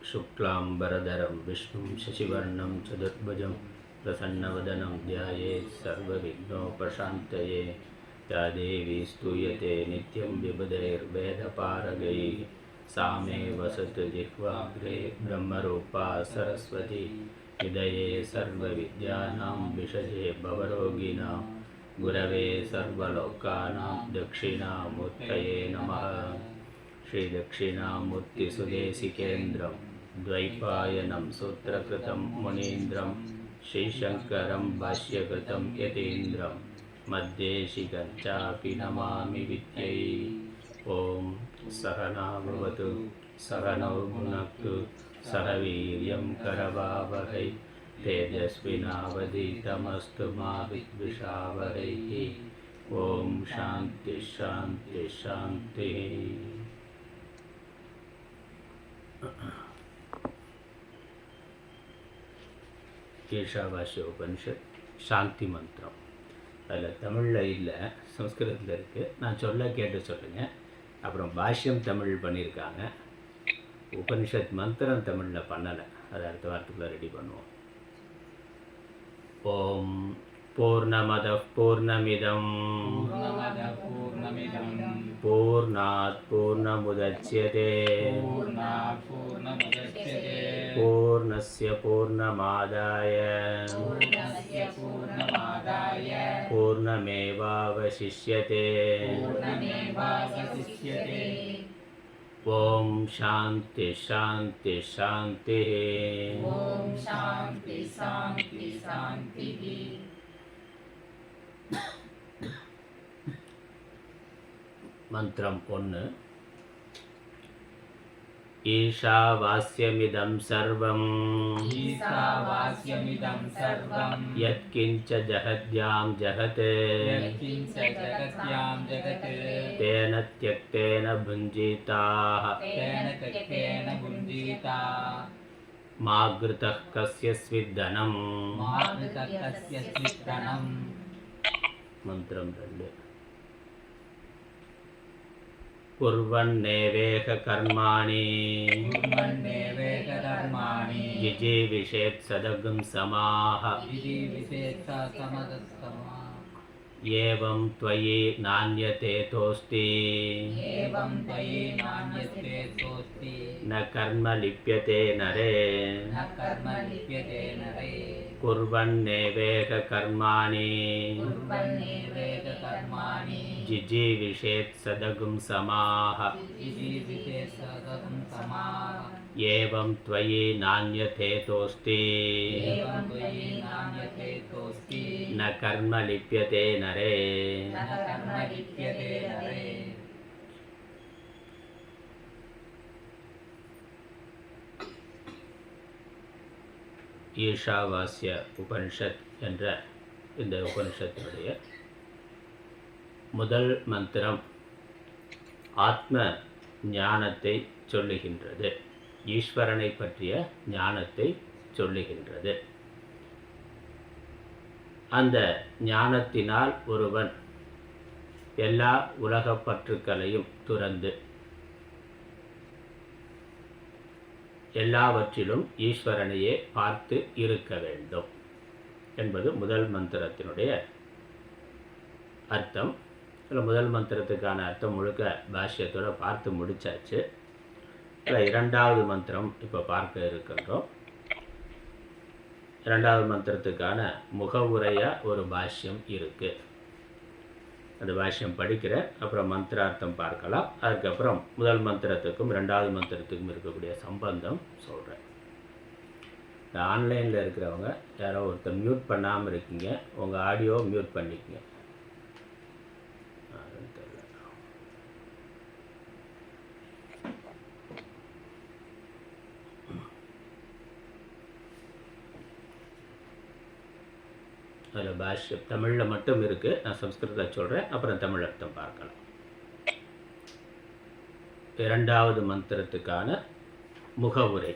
शुक्लांबरधरं विष्णुं शशिवर्णं चतुर्भुजं प्रसन्नवदनं ध्यायेत् सर्वविघ्नोपशान्तये। या देवी स्तूयते नित्यं विबुधैर्वेदपारगैः सा मे वसतु जिह्वाग्रे ब्रह्मरूपा सरस्वती। हृदये सर्वविद्यानां विषये भवरोगिणां गुरवे सर्वलोकानां दक्षिणामूर्तये नमः। श्रीदक्षिणामूर्तिसुदेशिकेन्द्रं द्वैपायनं सूत्रकृतं मुनीन्द्रं श्रीशङ्करं भाष्यकृतं यतीन्द्रं मद्देशिकं चापि नमामि विद्यै। ॐ सहना भवतु सहनौ भुनक्तु सह वीर्यं करवावहै तेजस्विनावधीतमस्तु मा विद्विषावहैः। ओम शांति शांति शांति। ஈஷாவாஸ்ய உபனிஷத் சாந்தி மந்திரம். அதில் தமிழில் இல்லை, சம்ஸ்கிருதத்தில் இருக்குது. நான் சொல்ல கேட்டு சொல்லுங்கள். அப்புறம் பாஷ்யம் தமிழ் பண்ணியிருக்காங்க. உபனிஷத் மந்திரம் தமிழில் பண்ணலை. அதை அடுத்த வாரத்துக்குள்ளே ரெடி பண்ணுவோம். ஓம் पूर्णमदः पूर्णमिदं पूर्णात् पूर्णमुदच्यते पूर्णस्य पूर्णमादाय पूर्णमेवावशिष्यते। ओम शांति शांति शांतिः। ओम शांति शांति शांतिः। मंत्रम 1. ईशावास्यमिदं सर्वं यत्किञ्च जगद्यां जगत् तेन त्यक्तेन भुञ्जीताः मा घृतः कस्य स्विद्धनम्। मंत्रम 2. कुर्वन्नेवेह कर्माणि जिजीविषेत् सदगं समाः एवं त्वयि नान्यते तोस्ति न कर्म लिप्यते नरे। कुर्वन्नेवेह कर्माणि जिजीविषेत् सदगं समाः एवं त्वयि नान्यते तोस्ति न कर्म लिप्यते नरे। ஈஷாவாஸ்ய உபனிஷத் என்ற இந்த உபனிஷத்தினுடைய முதல் மந்திரம் ஆத்ம ஞானத்தை சொல்லுகின்றது. ஈஸ்வரனை பற்றிய ஞானத்தை சொல்லுகின்றது. அந்த ஞானத்தினால் ஒருவன் எல்லா உலகப் பற்றுக்களையும் துறந்து எல்லாவற்றிலும் ஈஸ்வரனையே பார்த்து இருக்க வேண்டும் என்பது முதல் மந்திரத்தினுடைய அர்த்தம். இதில் முதல் மந்திரத்துக்கான அர்த்தம் முழுக்க பாஷ்யத்தோடு பார்த்து முடித்தாச்சு. இல்லை, இரண்டாவது மந்திரம் இப்போ பார்க்க இருக்கின்றோம். இரண்டாவது மந்திரத்துக்கான முகவுரையாக ஒரு பாஷ்யம் இருக்குது. அந்த பாஷ்யம் படிக்கிற அப்புறம் மந்திரார்த்தம் பார்க்கலாம். அதுக்கப்புறம் முதல் மந்திரத்துக்கும் ரெண்டாவது மந்திரத்துக்கும் இருக்கக்கூடிய சம்பந்தம் சொல்கிறேன். ஆன்லைனில் இருக்கிறவங்க யாரோ ஒருத்தர் மியூட் பண்ணாமல் இருக்கீங்க, உங்கள் ஆடியோ மியூட் பண்ணிக்கங்க. அதில் பாஷ்யம் தமிழில் மட்டும் இருக்குது. நான் சம்ஸ்கிருதத்தை சொல்கிறேன், அப்புறம் தமிழ் அர்த்தம் பார்க்கலாம். இரண்டாவது மந்திரத்துக்கான முகவுரை.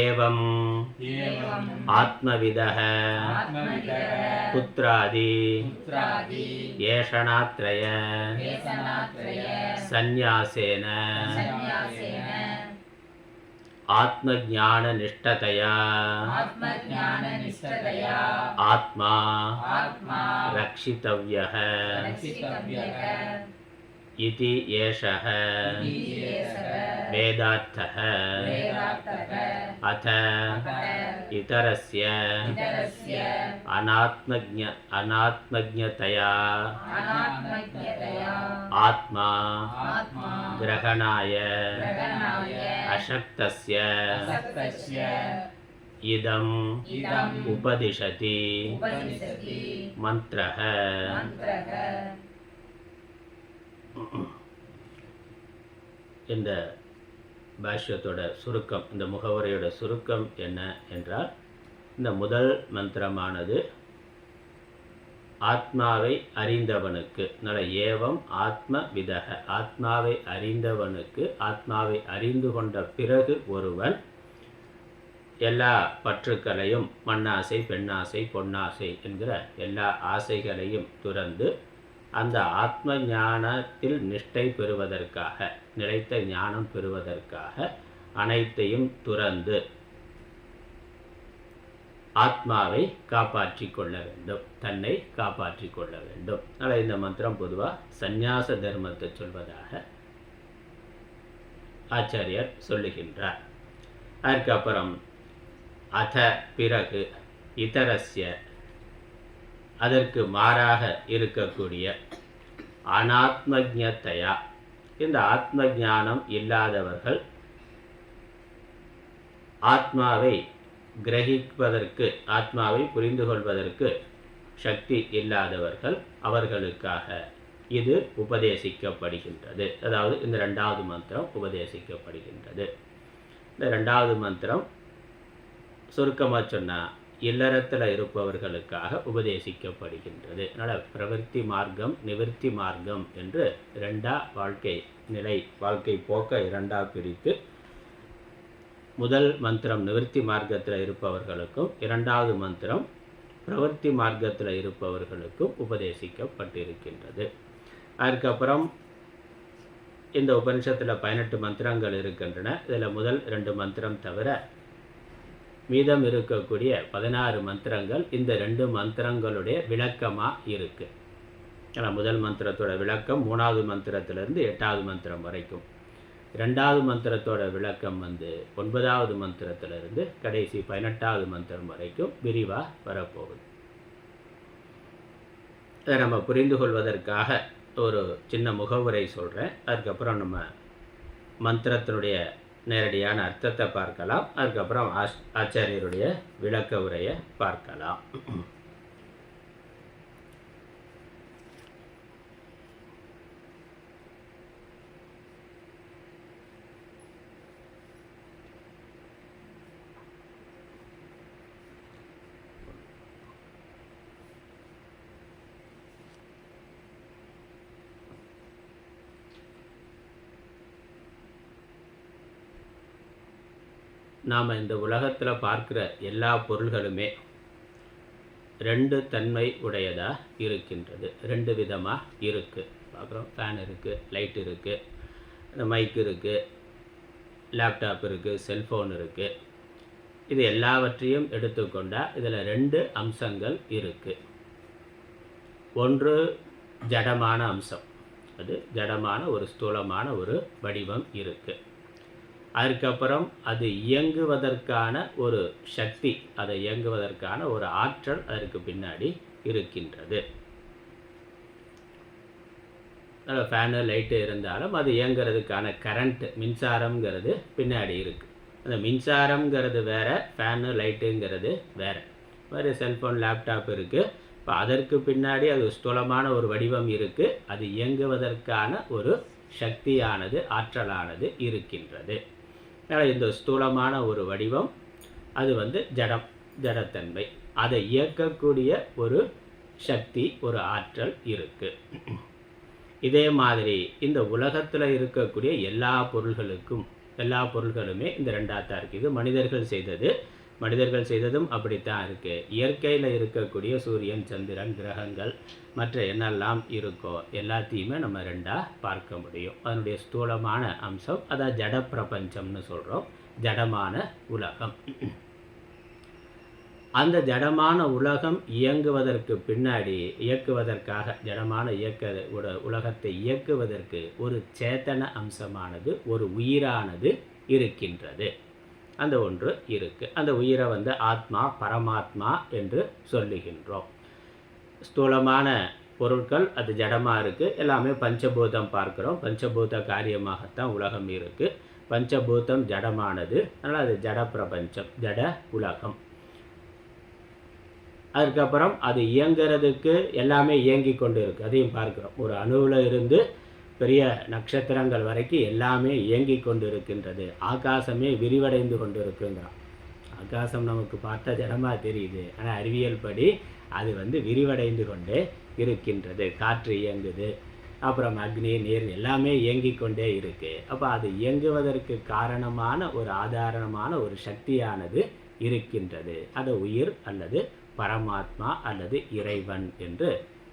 ஏவம் ஆத்மவிதः புத்ராதி ஏஷணாத்ரய சந்நியாசேன आत्मज्ञाननिष्ठतया आत्मा रक्षितव्यः इति एषः वेदार्थः अथ इतरस्य अनात्मज्ञतया आत्मा ग्रहणाय अशक्तस्य इदम् उपदिशति मन्त्रः. இந்த பாஷ்யத்தோட சுருக்கம், இந்த முகவரையோட சுருக்கம் என்ன என்றால், இந்த முதல் மந்திரமானது ஆத்மாவை அறிந்தவனுக்கு, நல்ல ஏவம் ஆத்ம விதக, ஆத்மாவை அறிந்தவனுக்கு, ஆத்மாவை அறிந்து கொண்ட பிறகு ஒருவன் எல்லா பற்றுக்களையும், மண்ணாசை, பெண்ணாசை, பொன்னாசை என்கிற எல்லா ஆசைகளையும் துறந்து அந்த ஆத்ம ஞானத்தில் நிஷ்டை பெறுவதற்காக, நிலைத்த ஞானம் பெறுவதற்காக அனைத்தையும் துறந்து ஆத்மாவை காப்பாற்றி கொள்ள வேண்டும், தன்னை காப்பாற்றி கொள்ள வேண்டும். அதனால் இந்த மந்திரம் பொதுவாக சந்நியாச தர்மத்தை சொல்வதாக ஆச்சாரியர் சொல்லுகின்றார். அதுக்கப்புறம் அத பிறகு இதரஸ்ய, அதற்கு மாறாக இருக்கக்கூடிய அனாத்மஜ்ஞதையா, இந்த ஆத்ம ஞானம் இல்லாதவர்கள், ஆத்மாவை கிரகிப்பதற்கு, ஆத்மாவை புரிந்து கொள்வதற்கு சக்தி இல்லாதவர்கள், அவர்களுக்காக இது உபதேசிக்கப்படுகின்றது. அதாவது இந்த ரெண்டாவது மந்திரம் உபதேசிக்கப்படுகின்றது. இந்த ரெண்டாவது மந்திரம் சுருக்கமாக சொன்னால் இல்லறத்தில் இருப்பவர்களுக்காக உபதேசிக்கப்படுகின்றது. அதனால் பிரவர்த்தி மார்க்கம், நிவர்த்தி மார்க்கம் என்று இரண்டா வாழ்க்கை நிலை, வாழ்க்கை போக்க இரண்டா பிரித்து, முதல் மந்திரம் நிவர்த்தி மார்க்கத்தில் இருப்பவர்களுக்கும், இரண்டாவது மந்திரம் பிரவர்த்தி மார்க்கத்தில் இருப்பவர்களுக்கும் உபதேசிக்கப்பட்டிருக்கின்றது. அதுக்கப்புறம் இந்த உபனிஷத்தில் 18 மந்திரங்கள் இருக்கின்றன. இதில் முதல் 2 மந்திரம் தவிர மீதம் இருக்கக்கூடிய 16 மந்திரங்கள் இந்த 2 மந்திரங்களுடைய விளக்கமாக இருக்குது. ஏன்னா முதல் மந்திரத்தோட விளக்கம் 3வது மந்திரத்திலிருந்து 8வது மந்திரம் வரைக்கும், 2வது மந்திரத்தோட விளக்கம் 9வது மந்திரத்திலிருந்து கடைசி 18வது மந்திரம் வரைக்கும் விரிவாக வரப்போகுது. அதை நம்ம புரிந்து கொள்வதற்காக ஒரு சின்ன முகவுரை சொல்கிறேன். அதுக்கப்புறம் நம்ம மந்திரத்தினுடைய நேரடியான அர்த்தத்தை பார்க்கலாம். அதுக்கப்புறம் ஆச்சாரியருடைய விளக்க உரையை பார்க்கலாம். நாம் இந்த உலகத்தில் பார்க்குற எல்லா பொருள்களுமே 2 தன்மை உடையதாக இருக்கின்றது. 2 விதமாக இருக்குது. பார்க்குறோம், ஃபேன் இருக்குது, லைட் இருக்குது, இந்த மைக் இருக்குது, லேப்டாப் இருக்குது, செல்ஃபோன் இருக்குது. இது எல்லாவற்றையும் எடுத்துக்கொண்டால் இதில் 2 அம்சங்கள் இருக்குது. ஒன்று ஜடமான அம்சம், அது ஜடமான ஒரு ஸ்தூலமான ஒரு வடிவம் இருக்குது. அதுக்கப்புறம் அது இயங்குவதற்கான ஒரு சக்தி, அதை இயங்குவதற்கான ஒரு ஆற்றல் அதற்கு பின்னாடி இருக்கின்றது. ஃபேனு லைட்டு இருந்தாலும் அது இயங்குறதுக்கான கரண்ட், மின்சாரம்ங்கிறது பின்னாடி இருக்குது. அந்த மின்சாரம்ங்கிறது வேறு, ஃபேனு லைட்டுங்கிறது வேறு. மாதிரி செல்ஃபோன், லேப்டாப் இருக்குது. இப்போ அதற்கு பின்னாடி அது ஸ்தூலமான ஒரு வடிவம் இருக்குது. அது இயங்குவதற்கான ஒரு சக்தியானது, ஆற்றலானது இருக்கின்றது. அதனால் இந்த ஸ்தூலமான ஒரு வடிவம் அது ஜடம், ஜடத்தன்மை. அதை இயக்கக்கூடிய ஒரு சக்தி, ஒரு ஆற்றல் இருக்குது. இதே மாதிரி இந்த உலகத்தில் இருக்கக்கூடிய எல்லா பொருள்களுமே இந்த 2ஆக இருக்குது. இது மனிதர்கள் செய்ததும் அப்படித்தான் இருக்குது. இயற்கையில் இருக்கக்கூடிய சூரியன், சந்திரன், கிரகங்கள், மற்ற என்னெல்லாம் இருக்கோ எல்லாத்தையுமே நம்ம 2ஆக பார்க்க முடியும். அதனுடைய ஸ்தூலமான அம்சம், அதான் ஜட பிரபஞ்சம்னு சொல்கிறோம். ஜடமான உலகம். அந்த ஜடமான உலகம் இயக்குவதற்காக ஜடமான உலகத்தை இயக்குவதற்கு ஒரு சேத்தன அம்சமானது, ஒரு உயிரானது இருக்கின்றது. அந்த ஒன்று இருக்குது. அந்த உயிரை ஆத்மா, பரமாத்மா என்று சொல்லுகின்றோம். ஸ்தூலமான பொருட்கள் அது ஜடமாக இருக்குது. எல்லாமே பஞ்சபூதம் பார்க்குறோம். பஞ்சபூத காரியமாகத்தான் உலகம் இருக்குது. பஞ்சபூதம் ஜடமானது, அதனால் அது ஜட பிரபஞ்சம், ஜட உலகம். அதுக்கப்புறம் அது இயங்கிறதுக்கு எல்லாமே இயங்கி கொண்டு இருக்குது. அதையும் பார்க்குறோம். ஒரு அணுவில் இருந்து பெரிய நட்சத்திரங்கள் வரைக்கும் எல்லாமே இயங்கி கொண்டு இருக்கின்றது. ஆகாசமே விரிவடைந்து கொண்டு இருக்குங்கிறான். ஆகாசம் நமக்கு பார்த்தா ஜடமாக தெரியுது, ஆனால் அறிவியல் படி அது விரிவடைந்து கொண்டே இருக்கின்றது. காற்று இயங்குது, அப்புறம் அக்னி, நீர் எல்லாமே இயங்கி கொண்டே இருக்குது. அப்போ அது இயங்குவதற்கு காரணமான ஒரு ஆதாரமான ஒரு சக்தியானது இருக்கின்றது. அது உயிர் அல்லது பரமாத்மா அல்லது இறைவன் என்று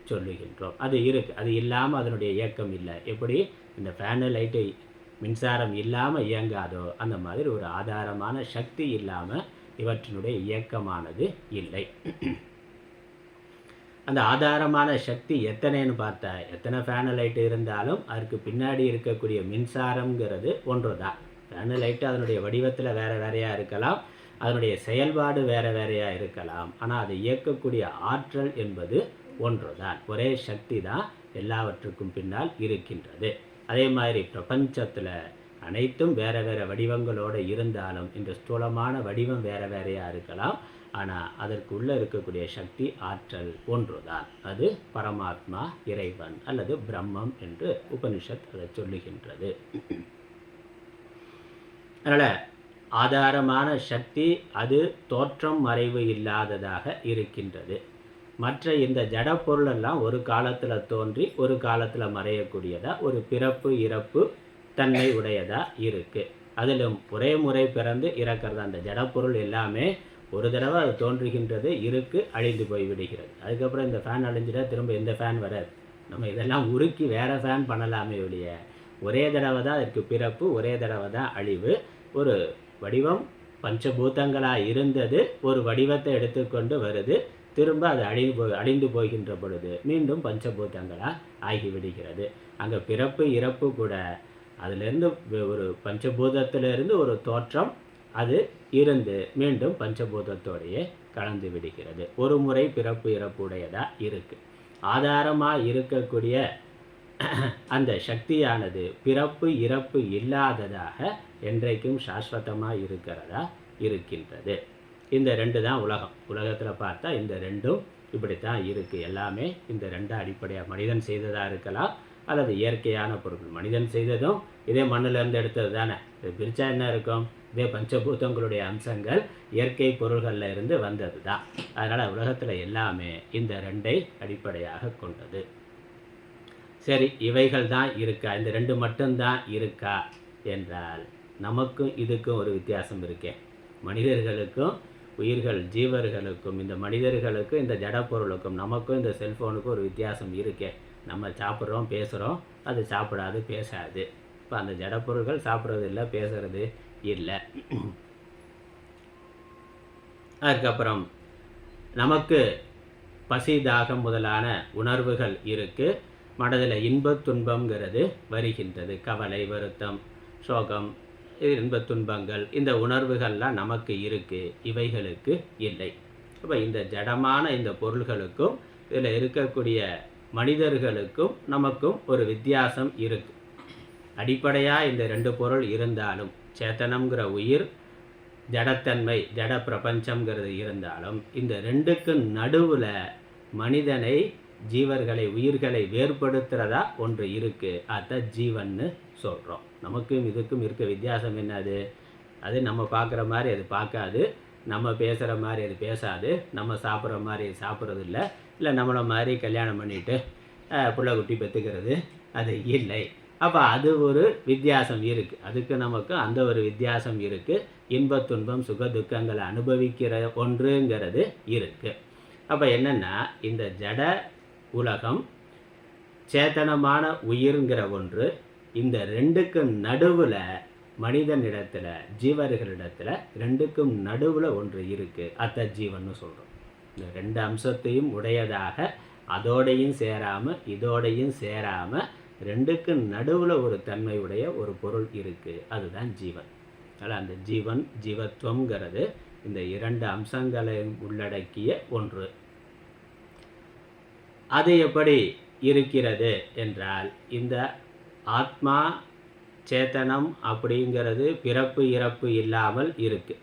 சொல்லுகின்றோம். அது இருக்குது. அது இல்லாமல் அதனுடைய இயக்கம் இல்லை. எப்படி இந்த ஃபேனு, லைட்டு, மின்சாரம் இல்லாமல் இயங்காதோ அந்த மாதிரி ஒரு ஆதாரமான சக்தி இல்லாமல் இவற்றினுடைய இயக்கமானது இல்லை. அந்த ஆதாரமான சக்தி எத்தனைன்னு பார்த்தா, எத்தனை ஃபேனு லைட்டு இருந்தாலும் அதுக்கு பின்னாடி இருக்கக்கூடிய மின்சாரங்கிறது ஒன்று தான். ஃபேனு லைட்டு அதனுடைய வடிவத்தில் வேறு வேறையாக இருக்கலாம், அதனுடைய செயல்பாடு வேறு வேறையாக இருக்கலாம், ஆனால் அதை இயக்கக்கூடிய ஆற்றல் என்பது ஒன்று தான். ஒரே சக்தி தான் எல்லாவற்றுக்கும் பின்னால் இருக்கின்றது. அதே மாதிரி பிரபஞ்சத்தில் அனைத்தும் வேறு வேறு வடிவங்களோடு இருந்தாலும் இந்த ஸ்தூலமான வடிவம் வேறு வேறையாக இருக்கலாம், ஆனால் அதற்குள்ளே இருக்கக்கூடிய சக்தி, ஆற்றல் ஒன்று தான். அது பரமாத்மா, இறைவன் அல்லது பிரம்மம் என்று உபனிஷத் அதை சொல்லுகின்றது. அதனால் ஆதாரமான சக்தி அது தோற்றம் மறைவு இல்லாததாக இருக்கின்றது. மற்ற இந்த ஜட பொருளெல்லாம் ஒரு காலத்தில் தோன்றி ஒரு காலத்தில் மறையக்கூடியதாக, ஒரு பிறப்பு இறப்பு தன்மை உடையதாக இருக்குது. அதிலும் ஒரே முறை பிறந்து இறக்கிறது. அந்த ஜடப்பொருள் எல்லாமே ஒரு தடவை அது தோன்றுகின்றது, இருக்குது, அழிந்து போய் விடுகிறது. அதுக்கப்புறம் இந்த ஃபேன் அழிஞ்சிட்டா திரும்ப எந்த ஃபேன் வராது. நம்ம இதெல்லாம் உருக்கி வேறு ஃபேன் பண்ணலாமே ஒழிய ஒரே தடவை தான் அதற்கு பிறப்பு, ஒரே தடவை தான் அழிவு. ஒரு வடிவம் பஞ்சபூதங்களாக இருந்தது, ஒரு வடிவத்தை எடுத்துக்கொண்டு வருது, திரும்ப அது அழிந்து போகின்ற பொழுது மீண்டும் பஞ்சபூதங்களாக ஆகிவிடுகிறது. அங்கே பிறப்பு இறப்பு கூட அதிலிருந்து ஒரு பஞ்சபூதத்திலிருந்து ஒரு தோற்றம் அது இருந்து மீண்டும் பஞ்சபூதத்தோடையே கலந்து விடுகிறது. ஒரு முறை பிறப்பு இறப்பு உடையதாக இருக்குது. ஆதாரமாக இருக்கக்கூடிய அந்த சக்தியானது பிறப்பு இறப்பு இல்லாததாக என்றைக்கும் சாஸ்வதமாக இருக்கிறதா இருக்கின்றது. இந்த ரெண்டு தான் உலகம். உலகத்தில் பார்த்தா இந்த ரெண்டும் இப்படித்தான் இருக்குது. எல்லாமே இந்த ரெண்டு அடிப்படையாக மனிதன் செய்ததாக இருக்கலாம் அல்லது இயற்கையான பொருட்கள். மனிதன் செய்ததும் இதே மண்ணிலேருந்து எடுத்தது தானே. இது பிரித்தா என்ன இருக்கும்? இதே பஞ்சபூதங்களுடைய அம்சங்கள் இயற்கை பொருள்களில் இருந்து வந்தது தான். அதனால் உலகத்தில் எல்லாமே இந்த ரெண்டை அடிப்படையாக கொண்டது. சரி, இவைகள் தான் இருக்கா, இந்த ரெண்டு மட்டும்தான் இருக்கா என்றால் நமக்கும் இதுக்கும் ஒரு வித்தியாசம் இருக்கே. மனிதர்களுக்கும் உயிர்கள் ஜீவர்களுக்கும், இந்த மனிதர்களுக்கும் இந்த ஜடப்பொருளுக்கும், நமக்கும் இந்த செல்ஃபோனுக்கும் ஒரு வித்தியாசம் இருக்கே. நம்ம சாப்பிட்றோம், பேசுகிறோம், அது சாப்பிடாது, பேசாது. இப்போ அந்த ஜடப்பொருள்கள் சாப்பிட்றது இல்லை, பேசுறது இல்லை. அதுக்கப்புறம் நமக்கு பசி, தாகம் முதலான உணர்வுகள் இருக்குது. மனதில் இன்பத் துன்பங்கிறது வருகின்றது. கவலை, வருத்தம், சோகம், இன்பத் துன்பங்கள், இந்த உணர்வுகள்லாம் நமக்கு இருக்குது, இவைகளுக்கு இல்லை. அப்போ இந்த ஜடமான இந்த பொருள்களுக்கும் இதில் இருக்கக்கூடிய மனிதர்களுக்கும் நமக்கும் ஒரு வித்தியாசம் இருக்குது. அடிப்படையாக இந்த ரெண்டு பொருள் இருந்தாலும், சேத்தனம்ங்கிற உயிர், ஜடத்தன்மை, ஜட பிரபஞ்சம்ங்கிறது இருந்தாலும், இந்த ரெண்டுக்கு நடுவில் மனிதனை, ஜீவர்களை, உயிர்களை வேறுபடுத்துகிறதா ஒன்று இருக்குது. அதுதான் ஜீவன்னு சொல்கிறோம். நமக்கும் இதுக்கும் இருக்க வித்தியாசம் என்னது? அது நம்ம பார்க்குற மாதிரி அது பார்க்காது, நம்ம பேசுகிற மாதிரி அது பேசாது, நம்ம சாப்பிட்ற மாதிரி அது சாப்பிட்றது இல்லை நம்மளை மாதிரி கல்யாணம் பண்ணிவிட்டு புள்ள குட்டி பெற்றுக்கிறது அது இல்லை. அப்போ அது ஒரு வித்தியாசம் இருக்குது. அதுக்கு நமக்கு அந்த ஒரு வித்தியாசம் இருக்குது. இன்பத் துன்பம், சுக துக்கங்களை அனுபவிக்கிற ஒன்றுங்கிறது இருக்குது. அப்போ என்னென்னா, இந்த ஜட உலகம், சேத்தனமான உயிர்ங்கிற ஒன்று, இந்த ரெண்டுக்கு நடுவில் மனிதனிடத்தில் ஜீவர்களிடத்தில் ரெண்டுக்கும் நடுவில் ஒன்று இருக்குது, அத்த ஜீவன்னு சொல்கிறோம். இந்த ரெண்டு அம்சத்தையும் உடையதாக அதோடையும் சேராமல் இதோடையும் சேராமல் ரெண்டுக்கும் நடுவில் ஒரு தன்மை உடைய ஒரு பொருள் இருக்குது, அதுதான் ஜீவன். அதனால் அந்த ஜீவன் ஜீவத்துவங்கிறது இந்த இரண்டு அம்சங்களையும் உள்ளடக்கிய ஒன்று. அது எப்படி இருக்கிறது என்றால், இந்த ஆத்மா சேத்தனம் அப்படிங்கிறது பிறப்பு இறப்பு இல்லாமல் இருக்குது.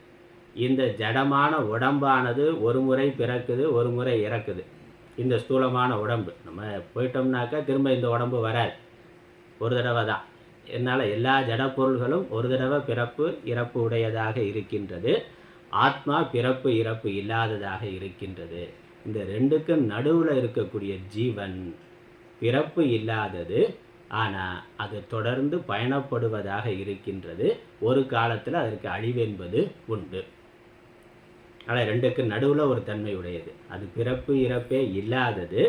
இந்த ஜடமான உடம்பானது ஒரு முறை பிறக்குது, ஒரு முறை இறக்குது. இந்த ஸ்தூலமான உடம்பு நம்ம போயிட்டோம்னாக்கா திரும்ப இந்த உடம்பு வராது, ஒரு தடவை தான். என்னால் எல்லா ஜடப்பொருள்களும் ஒரு தடவை பிறப்பு இறப்பு உடையதாக இருக்கின்றது. ஆத்மா பிறப்பு இறப்பு இல்லாததாக இருக்கின்றது. இந்த ரெண்டுக்கும் நடுவில் இருக்கக்கூடிய ஜீவன் பிறப்பு இல்லாதது, ஆனால் அது தொடர்ந்து பயணப்படுவதாக இருக்கின்றது. ஒரு காலத்தில் அதற்கு அழிவு என்பது உண்டு. ஆனால் ரெண்டுக்கு நடுவில் ஒரு தன்மை உடையது, அது பிறப்பு இறப்பே இல்லாதது.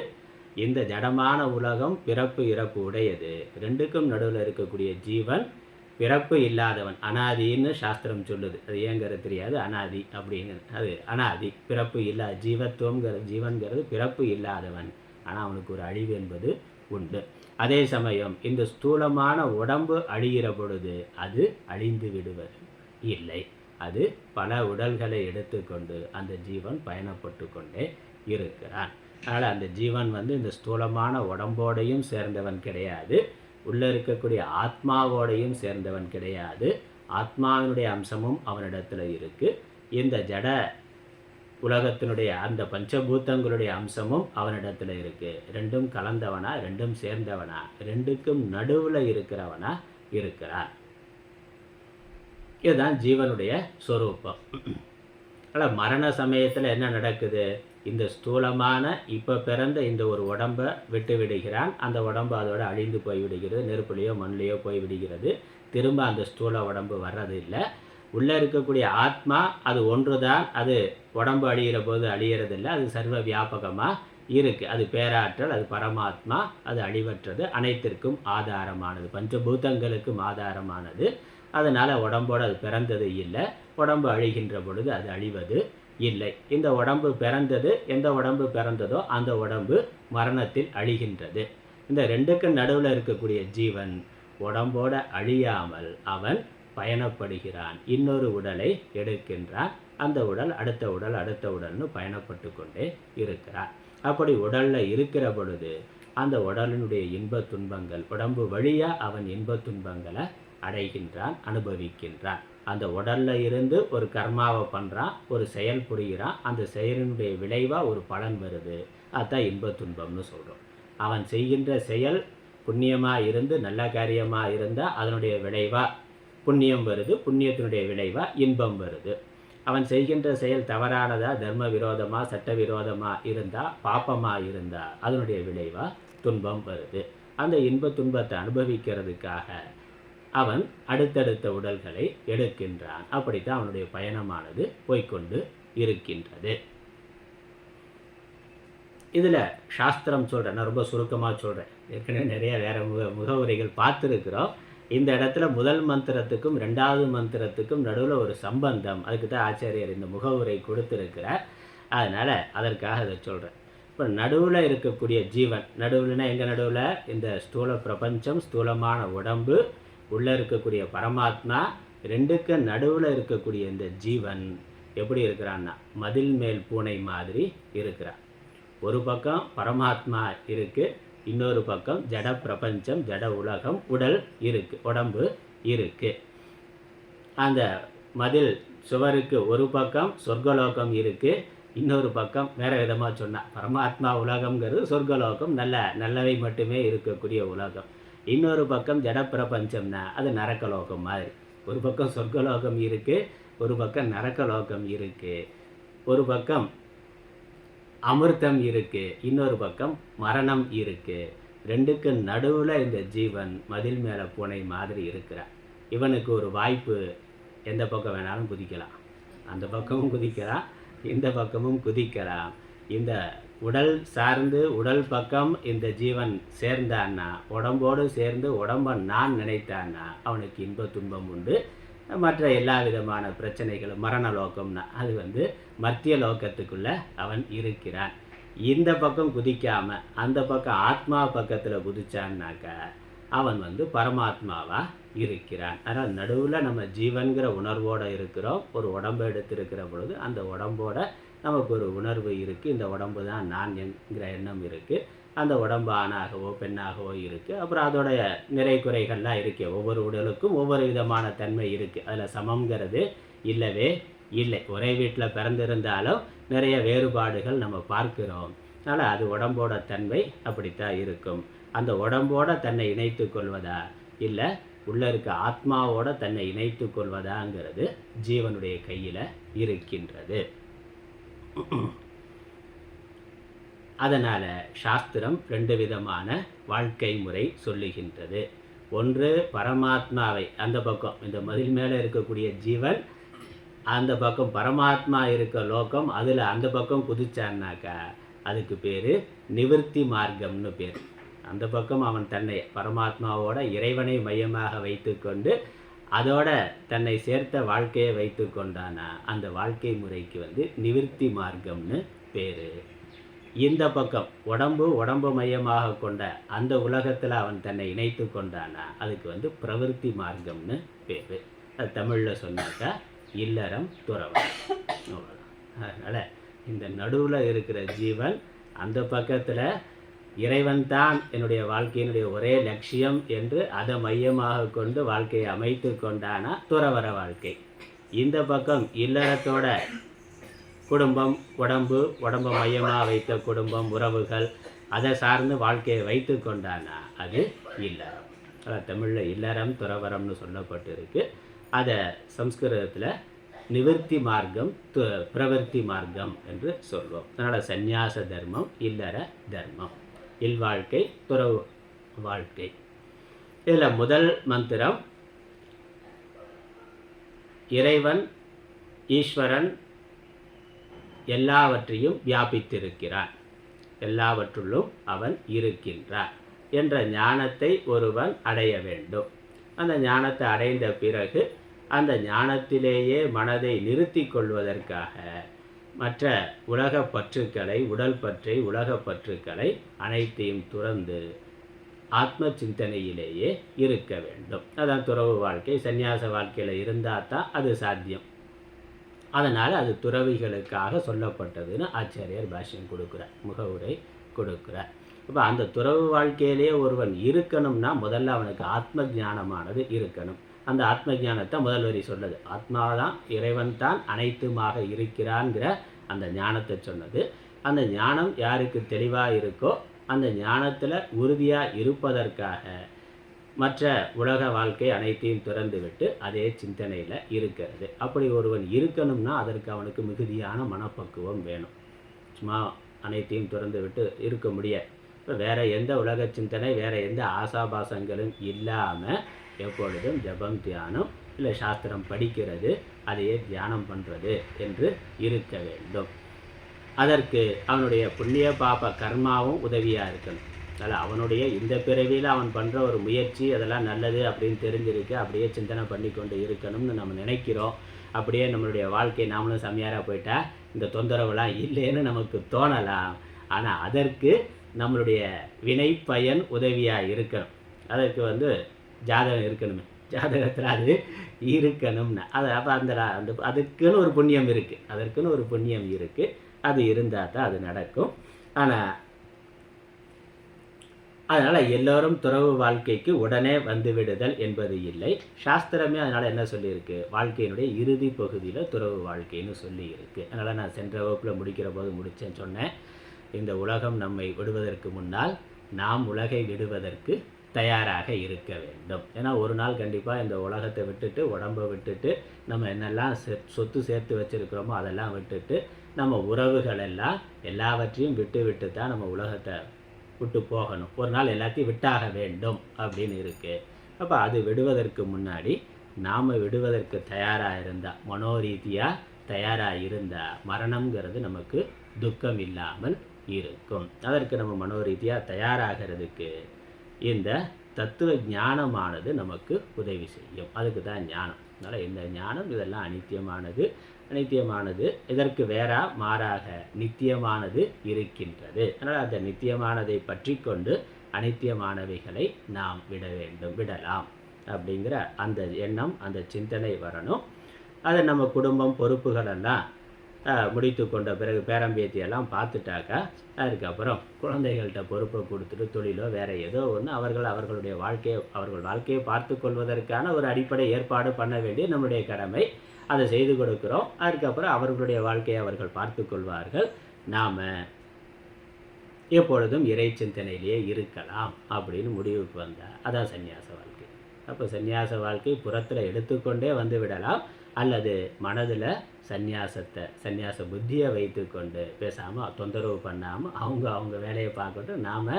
இந்த ஜடமான உலகம் பிறப்பு இறப்பு உடையது. ரெண்டுக்கும் நடுவில் இருக்கக்கூடிய ஜீவன் பிறப்பு இல்லாதவன், அனாதின்னு சாஸ்திரம் சொல்லுது. அது ஏங்கிறது தெரியாது, அனாதி அப்படிங்கிறது. அது அனாதி, பிறப்பு இல்லாத ஜீவன்கிறது பிறப்பு இல்லாதவன். ஆனால் அவனுக்கு ஒரு அழிவு என்பது உண்டு. அதே சமயம் இந்த ஸ்தூலமான உடம்பு அழிகிற பொழுது அது அழிந்து விடுவது இல்லை. அது பல உடல்களை எடுத்துக்கொண்டு அந்த ஜீவன் பயணப்பட்டு கொண்டே இருக்கிறான். அதனால் அந்த ஜீவன் இந்த ஸ்தூலமான உடம்போடையும் சேர்ந்தவன் கிடையாது, உள்ளே இருக்கக்கூடிய ஆத்மாவோடையும் சேர்ந்தவன் கிடையாது. ஆத்மாவினுடைய அம்சமும் அவனிடத்தில் இருக்குது. இந்த ஜட உலகத்தினுடைய அந்த பஞ்சபூத்தங்களுடைய அம்சமும் அவனிடத்தில் இருக்குது. ரெண்டும் கலந்தவனா, ரெண்டும் சேர்ந்தவனா, ரெண்டுக்கும் நடுவில் இருக்கிறவனா இருக்கிறான். இதுதான் ஜீவனுடைய ஸ்வரூபம். ஆனால் மரண சமயத்தில் என்ன நடக்குது? இந்த ஸ்தூலமான இப்போ பிறந்த இந்த ஒரு உடம்பை விட்டு விடுகிறான். அந்த உடம்பு அதோட அழிந்து போய்விடுகிறது, நெருப்புலையோ மண்ணிலையோ போய்விடுகிறது. திரும்ப அந்த ஸ்தூல உடம்பு வர்றது இல்லை. உள்ளே இருக்கக்கூடிய ஆத்மா அது ஒன்று தான். அது உடம்பு அழிகிற போது அழிகிறதில்லை, அது சர்வ வியாபகமாக இருக்குது. அது பேராற்றல், அது பரமாத்மா, அது அழிவற்றது, அனைத்திற்கும் ஆதாரமானது, பஞ்சபூதங்களுக்கும் ஆதாரமானது. அதனால் உடம்போடு அது பிறந்தது இல்லை. உடம்பு அழிகின்ற பொழுது அது அழிவது இல்லை. இந்த உடம்பு பிறந்தது, எந்த உடம்பு பிறந்ததோ அந்த உடம்பு மரணத்தில் அழிகின்றது. இந்த ரெண்டுக்கு நடுவில் இருக்கக்கூடிய ஜீவன் உடம்போடு அழியாமல் அவன் பயணப்படுகிறான். இன்னொரு உடலை எடுக்கின்றான். அந்த உடல் அடுத்த உடல் அடுத்த உடல்னு பயணப்பட்டு கொண்டே இருக்கிறான். அப்படி உடலில் இருக்கிற பொழுது அந்த உடலினுடைய இன்ப துன்பங்கள், உடம்பு வழியாக அவன் இன்ப துன்பங்களை அடைகின்றான், அனுபவிக்கின்றான். அந்த உடலில் இருந்து ஒரு கர்மாவை பண்ணுறான், ஒரு செயல் புரிகிறான். அந்த செயலினுடைய விளைவாக ஒரு பலன் வருது. அதுதான் இன்ப துன்பம்னு சொல்கிறோம். அவன் செய்கின்ற செயல் புண்ணியமாக இருந்து நல்ல காரியமாக இருந்தால் அதனுடைய விளைவாக புண்ணியம் வருது, புண்ணியத்தினுடைய விளைவாக இன்பம் வருது. அவன் செய்கின்ற செயல் தவறானதாக தர்ம விரோதமாக சட்ட விரோதமாக இருந்தால், பாப்பமாக இருந்தால் அதனுடைய விளைவாக துன்பம் வருது. அந்த இன்ப துன்பத்தை அனுபவிக்கிறதுக்காக அவன் அடுத்தடுத்த உடல்களை எடுக்கின்றான். அப்படித்தான் அவனுடைய பயணமானது போய்கொண்டு இருக்கின்றது. இதில் சாஸ்திரம் சொல்கிறேன், நான் ரொம்ப சுருக்கமாக சொல்கிறேன். ஏற்கனவே நிறைய வேறு முகவுரைகள் பார்த்துருக்குறோம். இந்த இடத்துல முதல் மந்திரத்துக்கும் ரெண்டாவது மந்திரத்துக்கும் நடுவில் ஒரு சம்பந்தம், அதுக்கு தான் ஆச்சாரியர் இந்த முகவுரை கொடுத்துருக்கிறார். அதனால் அதற்காக அதை சொல்கிறேன். இப்போ நடுவில் இருக்கக்கூடிய ஜீவன், நடுவில்னா எங்கள் நடுவில் இந்த ஸ்தூல பிரபஞ்சம், ஸ்தூலமான உடம்பு, உள்ளே இருக்கக்கூடிய பரமாத்மா, ரெண்டுக்கு நடுவில் இருக்கக்கூடிய இந்த ஜீவன் எப்படி இருக்கிறான்னா மதில் மேல் பூனை மாதிரி இருக்கிறான். ஒரு பக்கம் பரமாத்மா இருக்குது, இன்னொரு பக்கம் ஜட பிரபஞ்சம், ஜட உலகம், உடல் இருக்குது, உடம்பு இருக்குது. அந்த மதில் சுவருக்கு ஒரு பக்கம் சொர்க்கலோகம் இருக்குது, இன்னொரு பக்கம் வேறு விதமாக சொன்னால் பரமாத்மா உலகம்ங்கிறது சொர்க்கலோகம், நல்லவை மட்டுமே இருக்கக்கூடிய உலகம். இன்னொரு பக்கம் ஜட பிரபஞ்சம்னா அது நரக்கலோகம் மாதிரி. ஒரு பக்கம் சொர்க்கலோகம் இருக்குது, ஒரு பக்கம் நரக்கலோகம் இருக்குது. ஒரு பக்கம் அமிர்தம் இருக்குது, இன்னொரு பக்கம் மரணம் இருக்குது. ரெண்டுக்கு நடுவில் இந்த ஜீவன் மதில் மேலே பூனை மாதிரி இருக்கிறான். இவனுக்கு ஒரு வாய்ப்பு, எந்த பக்கம் வேணாலும் குதிக்கலாம். அந்த பக்கமும் குதிக்கலாம், இந்த பக்கமும் குதிக்கலாம். இந்த உடல் சார்ந்து உடல் பக்கம் இந்த ஜீவன் சேர்ந்தான்னா, உடம்போடு சேர்ந்து உடம்பை நான் நினைத்தான்னா அவனுக்கு இன்ப துன்பம் உண்டு. மற்ற எல்லா விதமான பிரச்சனைகளும் மரண லோகம்னா அது மத்திய லோகத்துக்குள்ளே அவன் இருக்கிறான். இந்த பக்கம் குதிக்காம அந்த பக்கம் ஆத்மா பக்கத்தில் குதிச்சான்னாக்கா அவன் பரமாத்மாவாக இருக்கிறான். அதனால் நடுவில் நம்ம ஜீவன்கிற உணர்வோடு இருக்கிறோம். ஒரு உடம்பை எடுத்திருக்கிற பொழுது அந்த உடம்போட நமக்கு ஒரு உணர்வு இருக்குது. இந்த உடம்பு தான் நான் என்கிற எண்ணம் இருக்குது. அந்த உடம்பு ஆணாகவோ பெண்ணாகவோ இருக்குது. அப்புறம் அதோடைய நிறை குறைகள்லாம் இருக்குது. ஒவ்வொரு உடலுக்கும் ஒவ்வொரு விதமான தன்மை இருக்குது. அதில் சமங்கிறது இல்லவே இல்லை. ஒரே வீட்டில் பிறந்திருந்தாலும் நிறைய வேறுபாடுகள் நம்ம பார்க்கிறோம். அதனால் அது உடம்போட தன்மை அப்படித்தான் இருக்கும். அந்த உடம்போட தன்னை இணைத்து கொள்வதா இல்லை உள்ளே இருக்க ஆத்மாவோட தன்னை இணைத்து கொள்வதாங்கிறது ஜீவனுடைய கையில் இருக்கின்றது. அதனால் சாஸ்திரம் 2 விதமான வாழ்க்கை முறை சொல்லுகின்றது. ஒன்று பரமாத்மாவை அந்த பக்கம் இந்த மதில் மேலே இருக்கக்கூடிய ஜீவன் அந்த பக்கம் பரமாத்மா இருக்க லோகம் அதில் அந்த பக்கம் குதிச்சான்னாக்கா அதுக்கு பேர் நிவர்த்தி மார்க்கம்னு பேர். அந்த பக்கம் அவன் தன்னை பரமாத்மாவோட இறைவனை மையமாக வைத்து கொண்டு அதோட தன்னை சேர்த்த வாழ்க்கையை வைத்து கொண்டானா அந்த வாழ்க்கை முறைக்கு நிவர்த்தி மார்க்கம்னு பேர். இந்த பக்கம் உடம்பு மையமாக கொண்ட அந்த உலகத்தில் அவன் தன்னை இணைத்து கொண்டானா அதுக்கு பிரவருத்தி மார்க்கம்னு பேர். அது தமிழில் சொன்னாக்கா இல்லறம் துறவரம். அதனால் இந்த நடுவில் இருக்கிற ஜீவன் அந்த பக்கத்தில் இறைவன் தான் என்னுடைய வாழ்க்கையினுடைய ஒரே லட்சியம் என்று அதை மையமாக கொண்டு வாழ்க்கையை அமைத்து கொண்டானா துறவர வாழ்க்கை. இந்த பக்கம் இல்லறத்தோட குடும்பம் உடம்பை மையமாக வைத்த குடும்பம் உறவுகள் அதை சார்ந்து வாழ்க்கையை வைத்து கொண்டானா அது இல்லறம். தமிழில் இல்லறம் துறவரம்னு சொல்லப்பட்டிருக்கு. அதை சம்ஸ்கிருதத்தில் நிவர்த்தி மார்க்கம் பிரவர்த்தி மார்க்கம் என்று சொல்வோம். அதனால் சந்நியாச தர்மம் இல்லற தர்மம், இல்வாழ்க்கை துறவு வாழ்க்கை. இதில் முதல் மந்திரம் இறைவன் ஈஸ்வரன் எல்லாவற்றையும் வியாபித்திருக்கிறான், எல்லாவற்றுள்ளும் அவன் இருக்கின்றான் என்ற ஞானத்தை ஒருவன் அடைய வேண்டும். அந்த ஞானத்தை அடைந்த பிறகு அந்த ஞானத்திலேயே மனதை நிறுத்தி கொள்வதற்காக மற்ற உலக பற்றுக்களை உடல் பற்றை உலக பற்றுக்களை அனைத்தையும் துறந்து ஆத்ம சிந்தனையிலேயே இருக்க வேண்டும். அதான் துறவு வாழ்க்கை. சந்நியாச வாழ்க்கையில் இருந்தால் தான் அது சாத்தியம். அதனால் அது துறவிகளுக்காக சொல்லப்பட்டதுன்னு ஆச்சாரியர் பாஷ்யம் கொடுக்குறார், முகவுரை கொடுக்குறார். இப்போ அந்த துறவு வாழ்க்கையிலேயே ஒருவன் இருக்கணும்னா முதல்ல அவனுக்கு ஆத்ம ஞானமானது இருக்கணும். அந்த ஆத்ம ஞானத்தை முதல் வரி சொல்லுது. ஆத்மாதான் இறைவன் தான் அனைத்துமாக இருக்கிறான்கிற அந்த ஞானத்தை சொன்னது. அந்த ஞானம் யாருக்கு தெளிவாக இருக்கோ அந்த ஞானத்தில் உறுதியாக இருப்பதற்காக மற்ற உலக வாழ்க்கை அனைத்தையும் திறந்து விட்டு அதே சிந்தனையில் இருக்கிறது. அப்படி ஒருவன் இருக்கணும்னா அதற்கு அவனுக்கு மிகுதியான மனப்பக்குவம் வேணும். சும்மா அனைத்தையும் திறந்து விட்டு இருக்க முடியாது. இப்போ வேறு எந்த உலக சிந்தனை வேறு எந்த ஆசாபாசங்களும் இல்லாமல் எப்பொழுதும் ஜபம் தியானம் இல்லை சாஸ்திரம் படிக்கிறது அதையே தியானம் பண்ணுறது என்று இருக்க வேண்டும். அதற்கு அவனுடைய புண்ணிய பாப கர்மாவும் உதவியாக இருக்கணும். அதில் அவனுடைய இந்த பிறவியில் அவன் பண்ணுற ஒரு முயற்சி அதெல்லாம் நல்லது அப்படின்னு தெரிஞ்சிருக்கு, அப்படியே சிந்தனை பண்ணி கொண்டு இருக்கணும்னு நம்ம நினைக்கிறோம். அப்படியே நம்மளுடைய வாழ்க்கை நாமளும் செம்மையாராக போயிட்டா இந்த தொந்தரவுலாம் இல்லைன்னு நமக்கு தோணலாம். ஆனால் அதற்கு நம்மளுடைய வினை பயன் உதவியாக இருக்கணும். அதற்கு ஜாதகம் இருக்கணுமே, ஜாதகத்தில் அது இருக்கணும்னா அது அப்போ அந்த அதுக்குன்னு ஒரு புண்ணியம் இருக்குது, அதற்குன்னு ஒரு புண்ணியம் இருக்குது. அது இருந்தால் தான் அது நடக்கும். ஆனால் அதனால் எல்லோரும் துறவு வாழ்க்கைக்கு உடனே வந்துவிடுதல் என்பது இல்லை. சாஸ்திரமே அதனால் என்ன சொல்லியிருக்கு, வாழ்க்கையினுடைய இறுதி பகுதியில் துறவு வாழ்க்கைன்னு சொல்லியிருக்கு. அதனால் நான் சென்ற வகுப்பில் முடிக்கிற போது முடித்தேன்னு சொன்னேன். இந்த உலகம் நம்மை விடுவதற்கு முன்னால் நாம் உலகை விடுவதற்கு தயாராக இருக்க வேண்டும். ஏன்னா ஒரு நாள் கண்டிப்பாக இந்த உலகத்தை விட்டுட்டு உடம்பை விட்டுட்டு நம்ம என்னெல்லாம் சொத்து சேர்த்து வச்சுருக்கிறோமோ அதெல்லாம் விட்டுட்டு நம்ம உறவுகள் எல்லாம் எல்லாவற்றையும் விட்டு தான் நம்ம உலகத்தை விட்டு போகணும். ஒரு நாள் எல்லாத்தையும் விட்டாக வேண்டும் அப்படின்னு இருக்குது. அப்போ அது விடுவதற்கு முன்னாடி நாம் விடுவதற்கு தயாராக இருந்தால், மனோரீதியாக தயாராக இருந்தால் மரணம்ங்கிறது நமக்கு துக்கம் இல்லாமல் இருக்கும். அதற்கு நம்ம மனோரீதியாக தயாராகிறதுக்கு இந்த தத்துவ ஞானமானது நமக்கு உதவி செய்யும். அதுக்கு தான் ஞானம். அதனால் இந்த ஞானம் இதெல்லாம் அனித்தியமானது இதற்கு மாறாக நித்தியமானது இருக்கின்றது. அதனால் அந்த நித்தியமானதை பற்றி கொண்டு அனித்தியமானவைகளை நாம் விடலாம் அப்படிங்கிற அந்த எண்ணம், அந்த சிந்தனை வரணும். அதை நம்ம குடும்பம் பொறுப்புகளெல்லாம் முடித்து கொண்ட பிறகு பேரம்பேத்தியெல்லாம் பார்த்துட்டாக்கா அதுக்கப்புறம் குழந்தைகள்கிட்ட பொறுப்பை கொடுத்துட்டு தொழிலோ வேறு ஏதோ ஒன்று அவர்களுடைய வாழ்க்கையை பார்த்து கொள்வதற்கான ஒரு அடிப்படை ஏற்பாடு பண்ண வேண்டிய நம்முடைய கடமை. அதை செய்து கொடுக்குறோம். அதுக்கப்புறம் அவர்களுடைய வாழ்க்கையை அவர்கள் பார்த்து கொள்வார்கள். நாம் எப்பொழுதும் இறை சிந்தனையிலேயே இருக்கலாம் அப்படின்னு முடிவுக்கு வந்தால் அதான் சந்நியாச வாழ்க்கை. அப்போ சந்நியாச வாழ்க்கை புறத்தில் எடுத்துக்கொண்டே வந்து விடலாம், அல்லது மனதில் சந்நியாச புத்தியை வைத்து கொண்டு பேசாமல் தொந்தரவு பண்ணாமல் அவங்க வேலையை பார்க்கட்டும், நாம்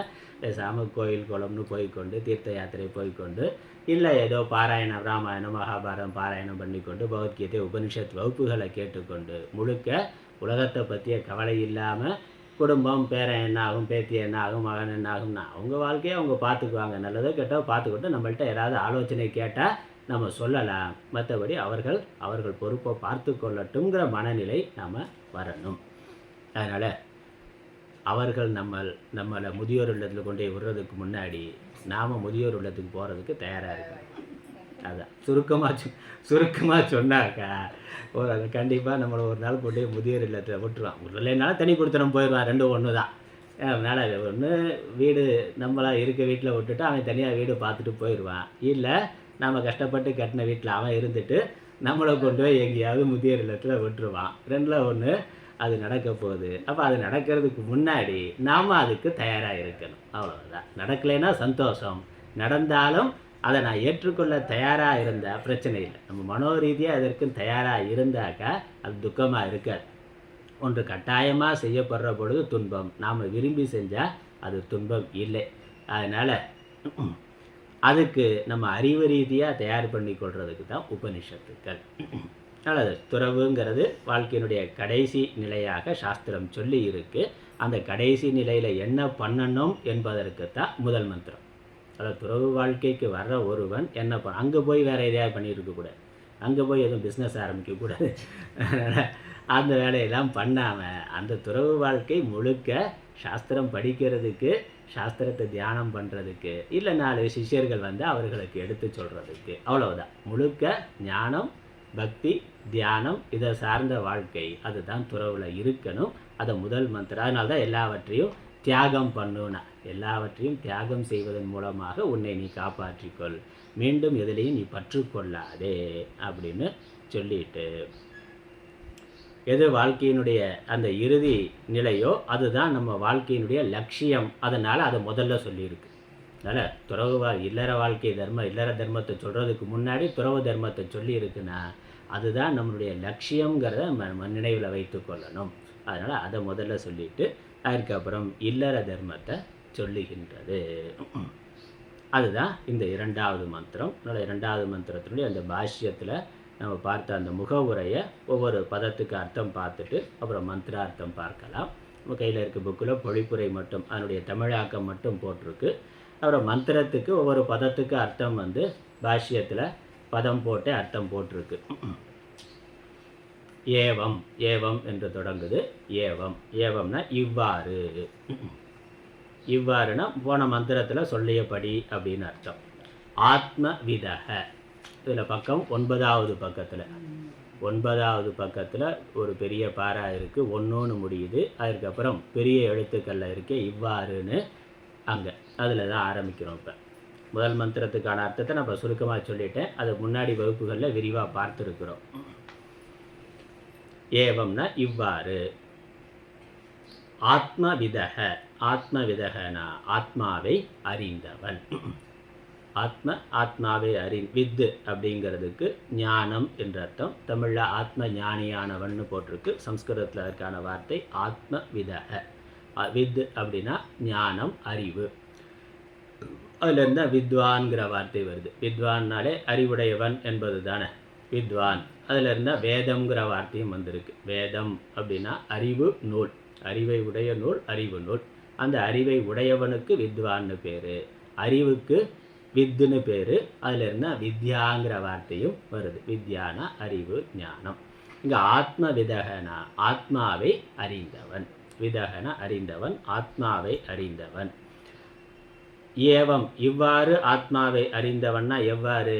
பேசாமல் கோயில் குளம்னு போய்கொண்டு தீர்த்த யாத்திரை போய்கொண்டு இல்லை ஏதோ பாராயணம் ராமாயணம் மகாபாரதம் பாராயணம் பண்ணிக்கொண்டு பகவத்கீதை உபனிஷத் வகுப்புகளை கேட்டுக்கொண்டு முழுக்க உலகத்தை பற்றிய கவலை இல்லாமல் குடும்பம் பேரன் என்ன ஆகும், பேத்தி என்ன ஆகும், மகன் என்ன ஆகும்னா அவங்க வாழ்க்கையை அவங்க பார்த்துக்குவாங்க. நல்லதோ கேட்டோ பார்த்துக்கிட்டு நம்மள்கிட்ட ஏதாவது ஆலோசனை கேட்டால் நம்ம சொல்லலாம். மற்றபடி அவர்கள் பொறுப்பை பார்த்து கொள்ளட்டுங்கிற மனநிலை நம்ம வரணும். அதனால் அவர்கள் நம்மளை முதியோர் இல்லத்தில் கொண்டு போய் விடுறதுக்கு முன்னாடி நாம் முதியோர் இல்லத்துக்கு போகிறதுக்கு தயாராக இருக்கணும். அதான் சுருக்கமாக சொன்னாக்கா அது கண்டிப்பாக நம்மளை ஒரு நாள் கொண்டு போய் முதியோர் இல்லத்தில் விட்டுருவான். இல்லைனாலும் தனி கொடுத்தனம் போயிடுவான், ரெண்டும் ஒன்று தான். அதனால் ஒன்று வீடு நம்மளாக இருக்க வீட்டில் விட்டுட்டு அவன் தனியாக வீடு பார்த்துட்டு போயிடுவான். இல்லை நாம் கஷ்டப்பட்டு கட்டின வீட்டில் அவன் இருந்துட்டு நம்மளை கொண்டு போய் எங்கேயாவது முதியோர் இல்லத்தில் விட்டுருவான். ரெண்டில் ஒன்று அது நடக்க போகுது. அப்போ அது நடக்கிறதுக்கு முன்னாடி நாம் அதுக்கு தயாராக இருக்கணும். அவ்வளோதான். நடக்கலைன்னா சந்தோஷம், நடந்தாலும் அதை நான் ஏற்றுக்கொள்ள தயாராக இருந்தால் பிரச்சனை இல்லை. நம்ம மனோரீதியாக அதற்கு தயாராக இருந்தாக்கா அது துக்கமாக இருக்காது. ஒன்று கட்டாயமாக செய்யப்படுற பொழுது துன்பம், நாம் விரும்பி செஞ்சால் அது துன்பம் இல்லை. அதனால் அதுக்கு நம்ம அறிவு ரீதியாக தயார் பண்ணி கொள்றதுக்கு தான் உபனிஷத்துக்கள். நல்லது. துறவுங்கிறது வாழ்க்கையினுடைய கடைசி நிலையாக சாஸ்திரம் சொல்லி இருக்குது. அந்த கடைசி நிலையில் என்ன பண்ணணும் என்பதற்கு தான் முதல் மந்திரம். அதாவது துறவு வாழ்க்கைக்கு வர்ற ஒருவன் என்ன அங்கே போய் வேறு எதையாவது பண்ணியிருக்கக்கூடாது, அங்கே போய் எதுவும் பிஸ்னஸ் ஆரம்பிக்கக்கூடாது. அந்த வேலையெல்லாம் பண்ணாமல் அந்த துறவு வாழ்க்கை முழுக்க சாஸ்திரம் படிக்கிறதுக்கு, சாஸ்திரத்தை தியானம் பண்ணுறதுக்கு, இல்லை 4 சிஷ்யர்கள் வந்து அவர்களுக்கு எடுத்து சொல்கிறதுக்கு, அவ்வளவுதான். முழுக்க ஞானம், பக்தி, தியானம் இதை சார்ந்த வாழ்க்கை அதுதான் துறவில் இருக்கணும். அதை முதல் மந்திரம். அதனால தான் எல்லாவற்றையும் தியாகம் பண்ணுனா, எல்லாவற்றையும் தியாகம் செய்வதன் மூலமாக உன்னை நீ காப்பாற்றிக்கொள், மீண்டும் எதிலையும் நீ பற்றுக்கொள்ளாதே அப்படின்னு சொல்லிட்டு, எது வாழ்க்கையினுடைய அந்த இறுதி நிலையோ அதுதான் நம்ம வாழ்க்கையினுடைய லட்சியம். அதனால் அதை முதல்ல சொல்லியிருக்கு. அதனால் துறவு இல்லற வாழ்க்கை தர்மம், இல்லற தர்மத்தை சொல்கிறதுக்கு முன்னாடி துறவு தர்மத்தை சொல்லியிருக்குன்னா அதுதான் நம்மளுடைய லட்சியங்கிறத நம்ம நினைவில் வைத்து கொள்ளணும். அதனால் அதை முதல்ல சொல்லிவிட்டு அதுக்கப்புறம் இல்லற தர்மத்தை சொல்லுகின்றது. அதுதான் இந்த 2வது மந்திரம். அதனால் 2வது மந்திரத்தினுடைய அந்த பாஷ்யத்தில் நம்ம பார்த்த அந்த முகவுரையை ஒவ்வொரு பதத்துக்கு அர்த்தம் பார்த்துட்டு அப்புறம் மந்திரார்த்தம் பார்க்கலாம். நம்ம கையில் இருக்க புக்கில் பொழிப்புரை மட்டும் அதனுடைய தமிழாக்கம் மட்டும் போட்டிருக்கு. அப்புறம் மந்திரத்துக்கு ஒவ்வொரு பதத்துக்கு அர்த்தம் வந்து பாஷ்யத்தில் பதம் போட்டு அர்த்தம் போட்டிருக்கு. ஏவம், ஏவம் என்று தொடங்குது. ஏவம்னா இவ்வாறு, இவ்வாறுனா போன மந்திரத்தில் சொல்லியபடி அப்படின்னு அர்த்தம். ஆத்ம விதக, இதில் பக்கம் 9வது பக்கத்தில், 9வது பக்கத்தில் ஒரு பெரிய பாரா இருக்குது, 1ன்னு முடியுது. அதுக்கப்புறம் பெரிய எழுத்துக்களில் இருக்கே இவ்வாறுன்னு அங்கே அதில் தான் ஆரம்பிக்கிறோம். இப்போ முதல் மந்திரத்துக்கான அர்த்தத்தை நான் இப்போ சுருக்கமாக சொல்லிட்டேன். அது முன்னாடி வகுப்புகளில் விரிவாக பார்த்துருக்குறோம். ஏவம்னா இவ்வாறு. ஆத்ம விதக, ஆத்ம விதகனா ஆத்மாவை அறிந்தவன். ஆத்மாவை வித்து அப்படிங்கிறதுக்கு ஞானம் என்ற அர்த்தம். தமிழில் ஆத்ம ஞானியானவன் போட்டிருக்கு. சம்ஸ்கிருதத்தில் அதற்கான வார்த்தை ஆத்ம விதக. வித் அப்படின்னா ஞானம், அறிவு. அதுலேருந்து வித்வான்கிற வார்த்தை வருது. வித்வான்னாலே அறிவுடையவன் என்பது தானே வித்வான். அதில் இருந்தால் வேதம்ங்கிற வார்த்தையும் வந்திருக்கு. வேதம் அப்படின்னா அறிவு நூல். அறிவை உடைய நூல் அறிவு நூல். அந்த அறிவை உடையவனுக்கு வித்வான்னு பேர், அறிவுக்கு வித்துன்னு பேர். அதில் இருந்தால் வித்யாங்கிற வார்த்தையும் வருது. வித்யானா அறிவு, ஞானம். இங்கே ஆத்ம விதகனா ஆத்மாவை அறிந்தவன், விதகன அறிந்தவன், ஆத்மாவை அறிந்தவன். ஏவம் இவ்வாறு ஆத்மாவை அறிந்தவன்னா எவ்வாறு?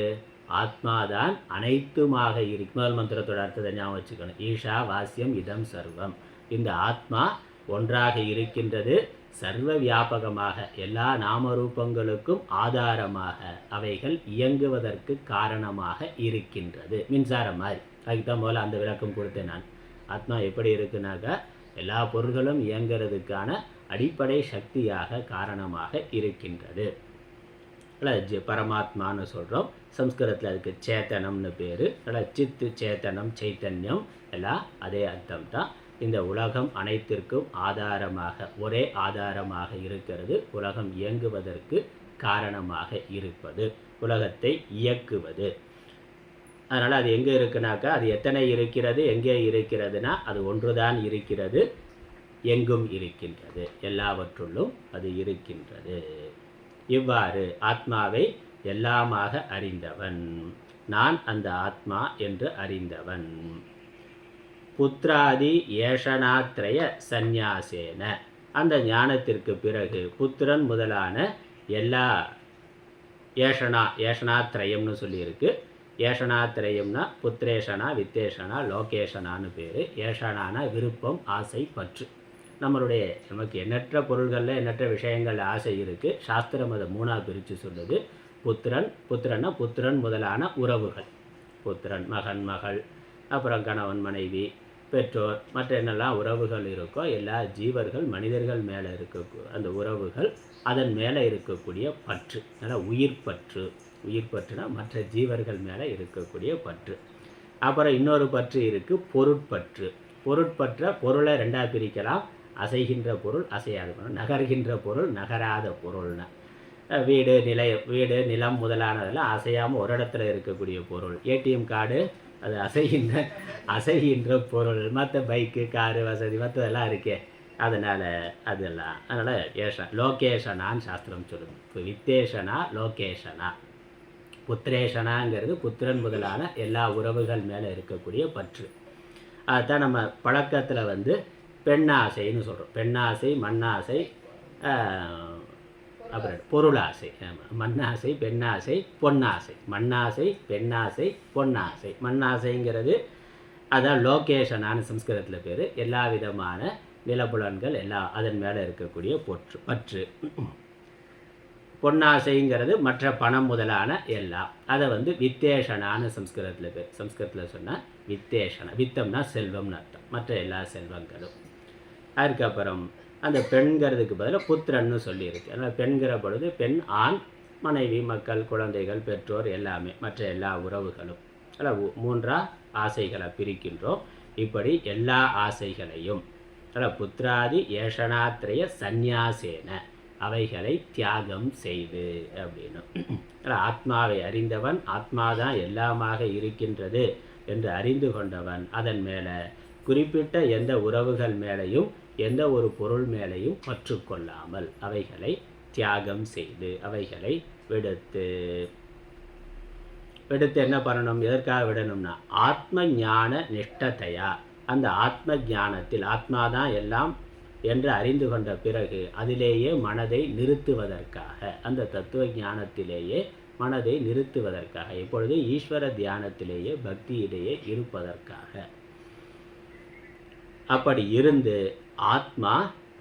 ஆத்மாதான் அனைத்துமாக இருக்கு. முதல் மந்திரத்தோட அர்த்தத்தை ஞாபகம் வச்சுக்கணும். ஈஷா வாசியம் இதம் சர்வம். இந்த ஆத்மா ஒன்றாக இருக்கின்றது, சர்வ வியாபகமாக எல்லா நாமரூபங்களுக்கும் ஆதாரமாக அவைகள் இயங்குவதற்கு காரணமாக இருக்கின்றது. மின்சாரம் மாதிரி. அதுக்கு தான் போல அந்த விளக்கம் கொடுத்தேன் நான். ஆத்மா எப்படி இருக்குனாக்கா எல்லா பொருள்களும் இயங்கிறதுக்கான அடிப்படை சக்தியாக காரணமாக இருக்கின்றது. பரமாத்மான்னு சொல்கிறோம். சம்ஸ்கிருதத்தில் அதுக்கு சேத்தனம்னு பேர். சித்து, சேத்தனம், சைத்தன்யம் எல்லாம் அதே அர்த்தம் தான். இந்த உலகம் அனைத்திற்கும் ஆதாரமாக, ஒரே ஆதாரமாக இருக்கிறது. உலகம் இயங்குவதற்கு காரணமாக இருப்பது, உலகத்தை இயக்குவது. அதனால் அது எங்கே இருக்குனாக்கா, அது எத்தனை இருக்கிறது, எங்கே இருக்கிறதுனா அது ஒன்றுதான் இருக்கிறது, எங்கும் இருக்கின்றது, எல்லாவற்றுள்ளும் அது இருக்கின்றது. இவ்வாறு ஆத்மாவை எல்லாமாக அறிந்தவன் நான், அந்த ஆத்மா என்று அறிந்தவன். புத்திராதி ஏஷனாத்ரய சந்நியாசேன. அந்த ஞானத்திற்கு பிறகு புத்திரன் முதலான எல்லா ஏஷனாத்ரயம்னு சொல்லியிருக்கு. ஏஷனாத்ரயம்னா புத்திரேஷனா, வித்தேஷனா, லோகேஷனான்னு பேர். ஏஷனானா விருப்பம், ஆசை, பற்று. நமக்கு எண்ணற்ற பொருள்களில் எண்ணற்ற விஷயங்களில் ஆசை இருக்குது. சாஸ்திரம் அதை மூணாக பிரித்து சொல்லுது. புத்திரன்னா புத்திரன் முதலான உறவுகள். புத்திரன், மகன், மகள், அப்புறம் கணவன், மனைவி, பெற்றோர், மற்ற என்னெல்லாம் உறவுகள் இருக்கோ எல்லா ஜீவர்கள், மனிதர்கள் மேலே இருக்க அந்த உறவுகள், அதன் மேலே இருக்கக்கூடிய பற்று. அதனால் உயிர் பற்று. உயிர் பற்றுனா மற்ற ஜீவர்கள் மேலே இருக்கக்கூடிய பற்று. அப்புறம் இன்னொரு பற்று இருக்குது, பொருட்பற்று. பொருளை ரெண்டாக பிரிக்கலாம். அசைகின்ற பொருள், அசையாத பொருள். நகர்கின்ற பொருள், நகராத பொருள்னா வீடு, நிலம் முதலானதெல்லாம் அசையாமல் ஒரு இடத்துல இருக்கக்கூடிய பொருள். ஏடிஎம் கார்டு அது அசைகின்ற பொருள். மற்ற பைக்கு, காரு வசதி மற்றதெல்லாம் இருக்கே, அதனால் லோகேஷனான்னு சாஸ்திரம் சொல்லுது. இப்போ வித்தேஷனா, லோகேஷனா. புத்திரேஷனாங்கிறது புத்திரன் முதலான எல்லா உறவுகள் மேலே இருக்கக்கூடிய பற்று. அதுதான் நம்ம பழக்கத்தில் பெண்ணாசைன்னு சொல்கிறோம். பெண்ணாசை, மண்ணாசை, அப்புறம் பொருளாசை. மண்ணாசை, பெண்ணாசை, பொன்னாசை. மண்ணாசை, பெண்ணாசை, பொன்னாசை. மண்ணாசைங்கிறது அதான் லோகேஷனான சம்ஸ்கிருதத்தில் பேர். எல்லா விதமான நிலப்புலன்கள் எல்லாம் அதன் மேலே இருக்கக்கூடிய பற்று. பொன்னாசைங்கிறது மற்ற பணம் முதலான எல்லாம். அதை வித்தேஷனான சம்ஸ்கிருதத்தில் பேர். சம்ஸ்கிருதத்தில் சொன்னால் வித்தேஷனா. வித்தம்னா செல்வம்னு அர்த்தம், மற்ற எல்லா செல்வங்களும். அதுக்கப்புறம் அந்த பெண்கிறதுக்கு பதிலாக புத்திரன்னு சொல்லியிருக்கு. அதனால் பெண்கிற பொழுது பெண், ஆண், மனைவி, மக்கள், குழந்தைகள், பெற்றோர் எல்லாமே, மற்ற எல்லா உறவுகளும். அதில் மூன்றாக ஆசைகளை பிரிக்கின்றோம். இப்படி எல்லா ஆசைகளையும் புத்திராதி ஏஷனாத்ரய சந்நியாசேன அவைகளை தியாகம் செய்து அப்படின்னு. ஆத்மாவை அறிந்தவன், ஆத்மாதான் எல்லாமாக இருக்கின்றது என்று அறிந்து கொண்டவன், அதன் மேலே குறிப்பிட்ட எந்த உறவுகள் மேலேயும் எந்த ஒரு பொருள் மேலேயும் பற்று கொள்ளாமல் அவைகளை தியாகம் செய்து அவைகளை விடுத்து என்ன பண்ணணும்? எதற்காக விடணும்னா ஆத்ம ஞான நிஷ்டத்தையா. அந்த ஆத்ம ஞானத்தில் ஆத்மாதான் எல்லாம் என்று அறிந்து கொண்ட பிறகு அதிலேயே மனதை நிறுத்துவதற்காக, அந்த தத்துவ ஞானத்திலேயே மனதை நிறுத்துவதற்காக, எப்பொழுது ஈஸ்வர தியானத்திலேயே பக்தியிலேயே இருப்பதற்காக. அப்படி இருந்து ஆத்மா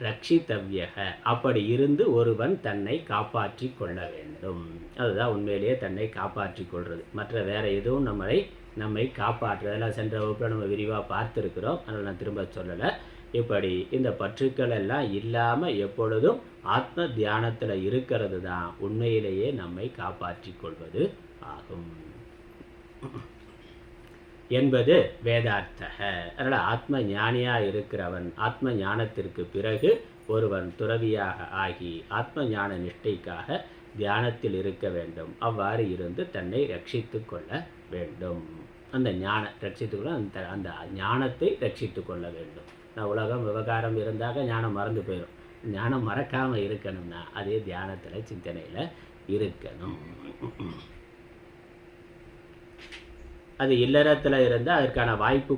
ரட்சித்தவ்யக, அப்படி இருந்து ஒருவன் தன்னை காப்பாற்றி கொள்ள வேண்டும். அதுதான் உண்மையிலேயே தன்னை காப்பாற்றி கொள்வது. மற்ற வேற எதுவும் நம்மை காப்பாற்றுறதெல்லாம் சென்ற வகுப்பில் நம்ம விரிவாக பார்த்துருக்கிறோம். அதனால் நான் திரும்ப சொல்லலை. இப்படி இந்த பற்றுக்கள் எல்லாம் இல்லாமல் எப்பொழுதும் ஆத்ம தியானத்தில் இருக்கிறது தான் உண்மையிலேயே நம்மை காப்பாற்றி கொள்வது ஆகும் என்பது வேதார்த்தக. அதனால் ஆத்ம ஞானியாக இருக்கிறவன் ஆத்ம ஞானத்திற்கு பிறகு ஒருவன் துறவியாக ஆகி ஆத்ம ஞான நிஷ்டைக்காக தியானத்தில் இருக்க வேண்டும். அவ்வாறு இருந்து தன்னை ரட்சித்து கொள்ள வேண்டும். அந்த ஞான ரட்சித்துக்கொள்ள அந்த ஞானத்தை ரட்சித்து கொள்ள வேண்டும். நான் உலகம் விவகாரம் இருந்தாக்க ஞானம் மறந்து போயிடும். ஞானம் மறக்காமல் இருக்கணும்னா அதே தியானத்தில் சிந்தனையில் இருக்கணும். அது இல்லறத்தில் இருந்தால் அதற்கான வாய்ப்பு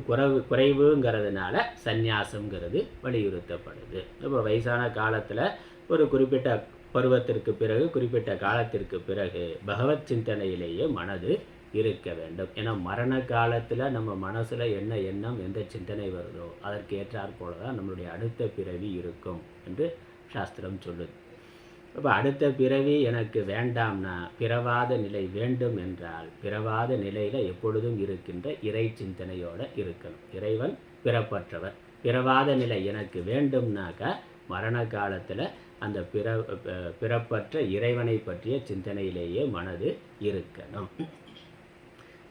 குறைவுங்கிறதுனால சந்நியாசங்கிறது வலியுறுத்தப்படுது. இப்போ வயசான காலத்தில் ஒரு குறிப்பிட்ட பருவத்திற்கு பிறகு குறிப்பிட்ட காலத்திற்கு பிறகு பகவத் சிந்தனையிலேயே மனது இருக்க வேண்டும். ஏன்னா மரண காலத்தில் நம்ம மனசில் என்ன எண்ணம் எந்த சிந்தனை வருதோ அதற்கு ஏற்றாற் போல தான் நம்மளுடைய அடுத்த பிறவி இருக்கும் என்று சாஸ்திரம் சொல்லுது. அப்போ அடுத்த பிறவி எனக்கு வேண்டாம்னா பிறவாத நிலை வேண்டும் என்றால் பிறவாத நிலையில் எப்பொழுதும் இருக்கின்ற இறை சிந்தனையோடு இருக்கணும். இறைவன் பிறப்பற்றவர். பிறவாத நிலை எனக்கு வேண்டும்னாக்கா மரண காலத்தில் அந்த பிறப்பற்ற இறைவனை பற்றிய சிந்தனையிலேயே மனது இருக்கணும்.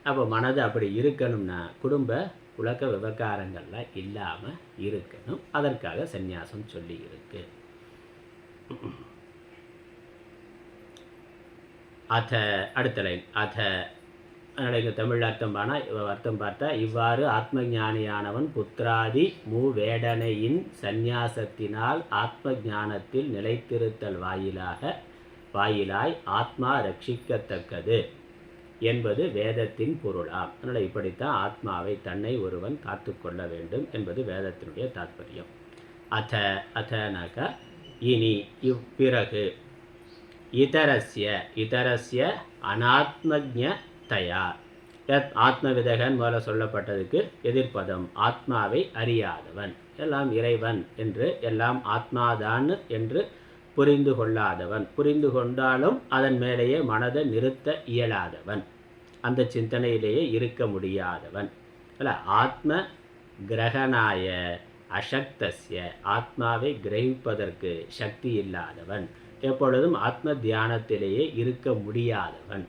அப்போ மனது அப்படி இருக்கணும்னா குடும்ப உலக விவகாரங்கள்லாம் இல்லாமல் இருக்கணும். அதற்காக சந்நியாசம் சொல்லி இருக்கு. அடுத்த லைன் அதனால் தமிழ் அர்த்தம் பார்த்தா இவ்வாறு ஆத்ம ஞானியானவன் புத்திராதி மூவேடனையின் சந்நியாசத்தினால் ஆத்ம ஞானத்தில் நிலைத்திருத்தல் வாயிலாய் ஆத்மா ரட்சிக்கத்தக்கது என்பது வேதத்தின் பொருளாம். அதனால் இப்படித்தான் ஆத்மாவை தன்னை ஒருவன் காத்து கொள்ள வேண்டும் என்பது வேதத்தினுடைய தாற்பயம். அதனாக்கா இனி இப்பிறகு இதரஸ்ய அநாத்மஜ்ஞதயா ஆத்மவிதகன் முதல்ல சொல்லப்பட்டதுக்கு எதிர்ப்பதம் ஆத்மாவை அறியாதவன், எல்லாம் இறைவன் என்று எல்லாம் ஆத்மாதான் என்று புரிந்து கொள்ளாதவன், புரிந்து கொண்டாலும் அதன் மேலேயே மனதை நிறுத்த இயலாதவன், அந்த சிந்தனையிலேயே இருக்க முடியாதவன். அல்ல ஆத்ம கிரகணாய அசக்தஸ்ய ஆத்மாவை கிரகிப்பதற்கு சக்தி இல்லாதவன், எப்பொழுதும் ஆத்ம தியானத்திலேயே இருக்க முடியாதவன்.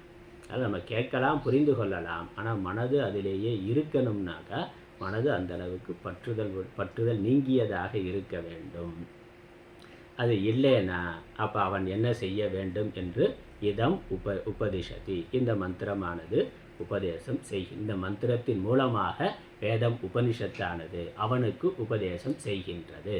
அதில் நம்ம கேட்கலாம் புரிந்து கொள்ளலாம், ஆனால் மனது அதிலேயே இருக்கணும்னாக்கா மனது அந்த அளவுக்கு பற்றுதல் நீங்கியதாக இருக்க வேண்டும். அது இல்லைன்னா அப்போ அவன் என்ன செய்ய வேண்டும் என்று இதம் உபதிஷதி இந்த மந்திரமானது உபதேசம் இந்த மந்திரத்தின் மூலமாக வேதம் உபனிஷத்தானது அவனுக்கு உபதேசம் செய்கின்றது.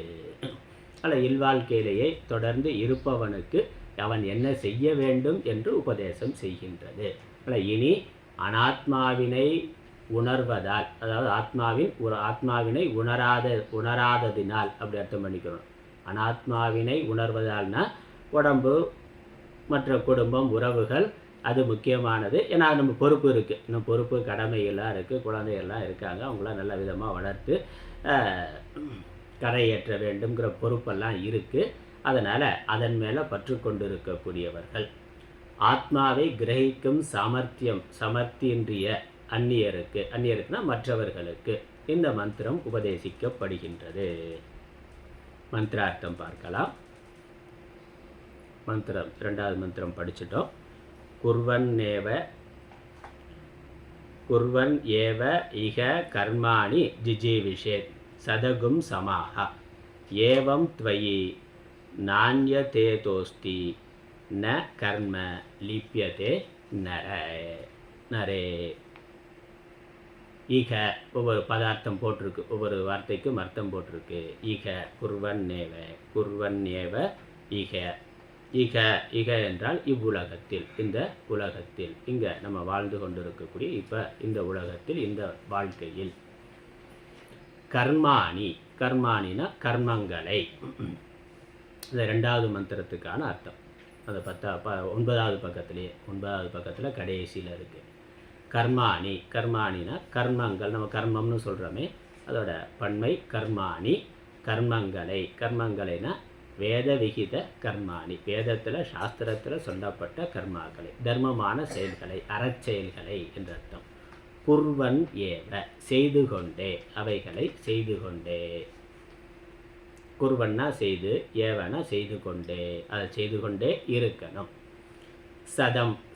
அல்ல இல்வாழ்க்கையிலேயே தொடர்ந்து இருப்பவனுக்கு அவன் என்ன செய்ய வேண்டும் என்று உபதேசம் செய்கின்றது. அல்ல இனி அனாத்மாவினை உணர்வதால், அதாவது ஆத்மாவினை உணராததினால் அப்படி அர்த்தம் பண்ணிக்கணும். அனாத்மாவினை உணர்வதால்னா உடம்பு மற்ற குடும்பம் உறவுகள் அது முக்கியமானது. ஏன்னா நம்ம பொறுப்பு இருக்குது, இன்னும் பொறுப்பு கடமைகள்லாம் இருக்குது, குழந்தைகள்லாம் இருக்காங்க, அவங்களாம் நல்ல விதமாக வளர்த்து கரையேற்ற வேண்டும்ங்கிற பொறுப்பெல்லாம் இருக்குது. அதனால் அதன் மேலே பற்று கொண்டு இருக்கக்கூடியவர்கள் ஆத்மாவை கிரகிக்கும் சமர்த்தியின்றிய அந்நியருக்குனா மற்றவர்களுக்கு இந்த மந்திரம் உபதேசிக்கப்படுகின்றது. மந்திரார்த்தம் பார்க்கலாம். மந்திரம் இரண்டாவது மந்திரம் படிச்சிட்டோம். குர்வன் ஏவ இக கர்மாணி ஜிஜீவிஷேத் சதகும் சமாஹ ஏவம் த்வயி நான்யதேதோஸ்தி ந கர்ம லிப்யதே நரே. ஈக ஒவ்வொரு பதார்த்தம் போட்டிருக்கு, ஒவ்வொரு வார்த்தைக்கும் அர்த்தம் போட்டிருக்கு. ஈக குர்வன் ஏவ ஈக ஈக ஈக என்றால் இவ்வுலகத்தில், இந்த உலகத்தில், இங்கே நம்ம வாழ்ந்து கொண்டிருக்கக்கூடிய இப்போ இந்த உலகத்தில், இந்த வாழ்க்கையில். கர்மாணினா கர்மங்களை. இந்த ரெண்டாவது மந்திரத்துக்கான அர்த்தம் அது 9வது பக்கத்தில் கடைசியில் இருக்குது. கர்மாணினா கர்மங்கள், நம்ம கர்மம்னு சொல்கிறோமே அதோட பன்மை கர்மாணி, கர்மங்களைனா வேத விகித கர்மாணி, வேதத்தில் சாஸ்திரத்தில் சொல்லப்பட்ட கர்மாக்களை, தர்மமான செயல்களை, அறச்செயல்களை என்ற அர்த்தம். குர்வன் ஏவ செய்து கொண்டே, அவைகளை செய்து கொண்டே. குர்வன்னா செய்து, ஏவனா செய்து கொண்டே, அதை செய்து கொண்டே இருக்கணும்.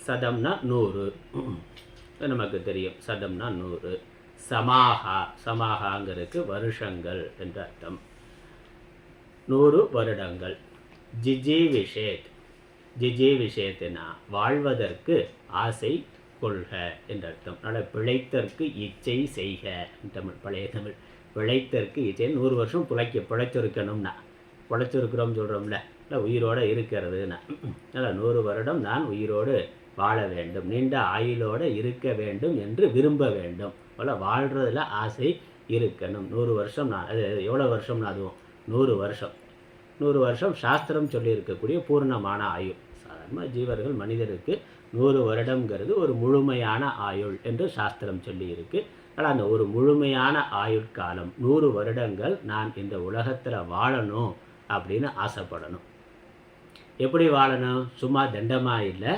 சதம்னா 100, நமக்கு தெரியும் சதம்னா 100. சமாகாங்கிறதுக்கு வருஷங்கள் என்ற அர்த்தம், 100 வருடங்கள். ஜிஜீவிஷேத்னா வாழ்வதற்கு ஆசை கொள்க என்ற அர்த்தம். அதனால் பிழைத்தற்கு இச்சை செய்க, தமிழ் பழைய தமிழ் பிழைத்தற்கு இச்சை 100 வருஷம் பிழைச்சிருக்கணும்னா பிழைச்சிருக்கிறோம் சொல்கிறோம்ல, இல்லை உயிரோடு இருக்கிறதுனா. அதனால் 100 வருடம் நான் உயிரோடு வாழ வேண்டும், நீண்ட ஆயுளோடு இருக்க வேண்டும் என்று விரும்ப வேண்டும். போல் வாழ்கிறதுல ஆசை இருக்கணும். 100 வருஷம் நான் அது எவ்வளோ வருஷம்னா அதுவும் 100 வருஷம். 100 வருஷம் சாஸ்திரம் சொல்லியிருக்கக்கூடிய பூர்ணமான ஆயுள். சாதாரண ஜீவர்கள் மனிதருக்கு 100 வருடங்கிறது ஒரு முழுமையான ஆயுள் என்று சாஸ்திரம் சொல்லியிருக்கு. ஆனால் அந்த ஒரு முழுமையான ஆயுட்காலம் 100 வருடங்கள் நான் இந்த உலகத்தில் வாழணும் அப்படின்னு ஆசைப்படணும். எப்படி வாழணும்? சும்மா தண்டமாக இல்லை,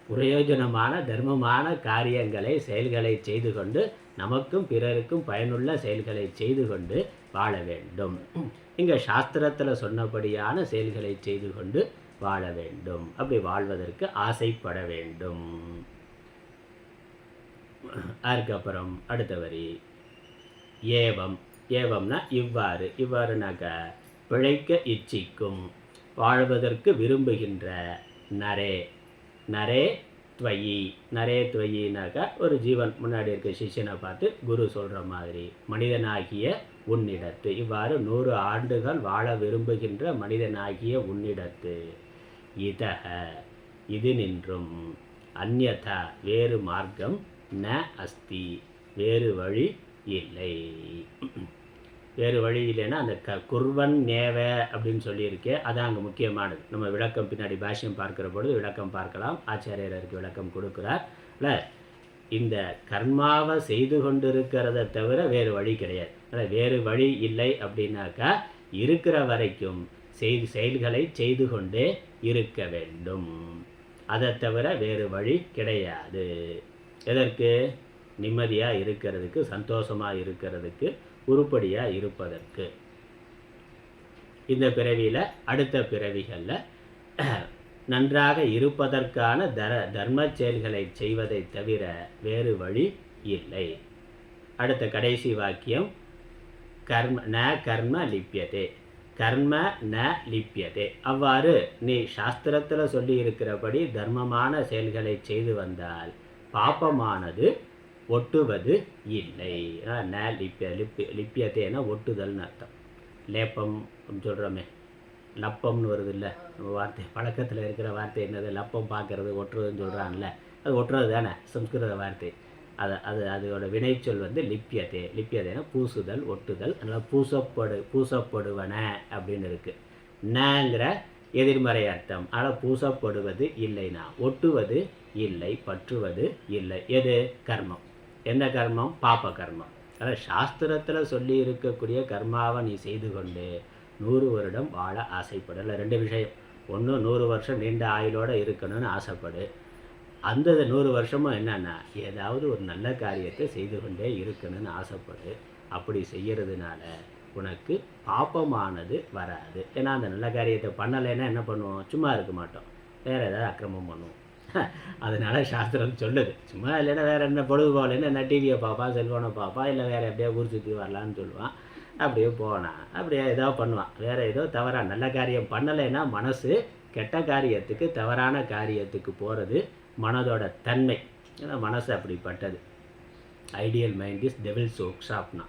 பிரயோஜனமான தர்மமான காரியங்களை செயல்களை செய்து கொண்டு நமக்கும் பிறருக்கும் பயனுள்ள செயல்களை செய்து கொண்டு வாழ வேண்டும். இங்கே சாஸ்திரத்தில் சொன்னபடியான செயல்களை செய்து கொண்டு வாழ வேண்டும். அப்படி வாழ்வதற்கு ஆசைப்பட வேண்டும். அதுக்கப்புறம் அடுத்த வரி ஏவம். ஏவம்னா இவ்வாறு, இவ்வாறுனாக்க பிழைக்க இச்சிக்கும், வாழ்வதற்கு விரும்புகின்ற நரே. நரே துவயி. நரே துவயினாக்கா ஒரு ஜீவன் முன்னாடி இருக்க சிஷ்யனை பார்த்து குரு சொல்கிற மாதிரி, மனிதனாகிய உன்னிடத்து, இவ்வாறு 100 ஆண்டுகள் வாழ விரும்புகின்ற மனிதனாகிய உன்னிடத்து, இதக இது நின்றும், அந்யதா வேறு மார்க்கம் ந அஸ்தி வேறு வழி இல்லை. வேறு வழி இல்லைன்னா அந்த குர்வன் நேவ அப்படின்னு சொல்லியிருக்கேன், அதான் அங்கே முக்கியமானது. நம்ம விளக்கம் பின்னாடி பாஷ்யம் பார்க்குற பொழுது விளக்கம் பார்க்கலாம். ஆச்சாரியருக்கு விளக்கம் கொடுக்குறார். இல்லை, இந்த கர்மாவை செய்து கொண்டு இருக்கிறத தவிர வேறு வழி கிடையாது. இல்லை, வேறு வழி இல்லை அப்படின்னாக்கா இருக்கிற வரைக்கும் செயல்களை செய்து கொண்டே இருக்க வேண்டும். அதை தவிர வேறு வழி கிடையாது. எதற்கு? நிம்மதியாக இருக்கிறதுக்கு, சந்தோஷமாக இருக்கிறதுக்கு, உருப்படியாக இருப்பதற்கு. இந்த பிறவியில் அடுத்த பிறவிகளில் நன்றாக இருப்பதற்கான தர்ம செயல்களை செய்வதை தவிர வேறு வழி இல்லை. அடுத்த கடைசி வாக்கியம் கர்ம லிப்பியதே. கர்ம ந லிப்பியதே. அவ்வாறு நீ சாஸ்திரத்தில் சொல்லி இருக்கிறபடி தர்மமான செயல்களை செய்து வந்தால் பாப்பமானது ஒட்டுவது இல்லை. ந லிப்பியத்தேன்னா ஒட்டுதல்னு அர்த்தம். லேப்பம் சொல்கிறோமே, லப்பம்னு வருது இல்லை வார்த்தை, பழக்கத்தில் இருக்கிற வார்த்தை என்னது? லப்பம் பார்க்கறது ஒட்டுறதுன்னு சொல்கிறான்ல, அது ஒட்டுறது தானே சம்ஸ்கிருத வார்த்தை. அதோட வினைச்சொல் லிப்பியதே. லிப்பியதேனா பூசுதல், ஒட்டுதல். அதனால் பூசப்படுவன அப்படின்னு இருக்குது. நங்கிற எதிர்மறை அர்த்தம். ஆனால் பூசப்படுவது இல்லைனா ஒட்டுவது இல்லை, பற்றுவது இல்லை. எது? கர்மம். எந்த கர்மம்? பாப்ப கர்மம். அதாவது சாஸ்திரத்தில் சொல்லி இருக்கக்கூடிய கர்மாவை நீ செய்து கொண்டு 100 வருடம் வாழ ஆசைப்படலை. 2 விஷயம். ஒன்று, 100 வருஷம் நீண்ட ஆயுளோடு இருக்கணும்னு ஆசைப்படு. அந்த 100 வருஷமும் என்னென்னா ஏதாவது ஒரு நல்ல காரியத்தை செய்து கொண்டே இருக்கணும்னு ஆசைப்படு. அப்படி செய்கிறதுனால உனக்கு பாப்பமானது வராது. ஏன்னா அந்த நல்ல காரியத்தை பண்ணலைன்னா என்ன பண்ணுவோம்? சும்மா இருக்க மாட்டோம், வேறு ஏதாவது அக்கிரமம் பண்ணுவோம். அதனால் சாஸ்திரம் சொல்லுது. சும்மா இல்லைன்னா வேறு என்ன பொழுதுபோகலைன்னா என்ன டிவியை பார்ப்பான், செல்ஃபோனை பார்ப்பான், இல்லை வேறு எப்படியா ஊர் சுற்றி வரலான்னு சொல்லுவான். அப்படியே போனான், அப்படியே ஏதோ பண்ணுவான். வேறு ஏதோ தவறாக நல்ல காரியம் பண்ணலைன்னா மனசு கெட்ட காரியத்துக்கு, தவறான காரியத்துக்கு போகிறது மனதோட தன்மை. ஏன்னா மனசு அப்படிப்பட்டது. Ideal mind is devil's work ஷாப்னா.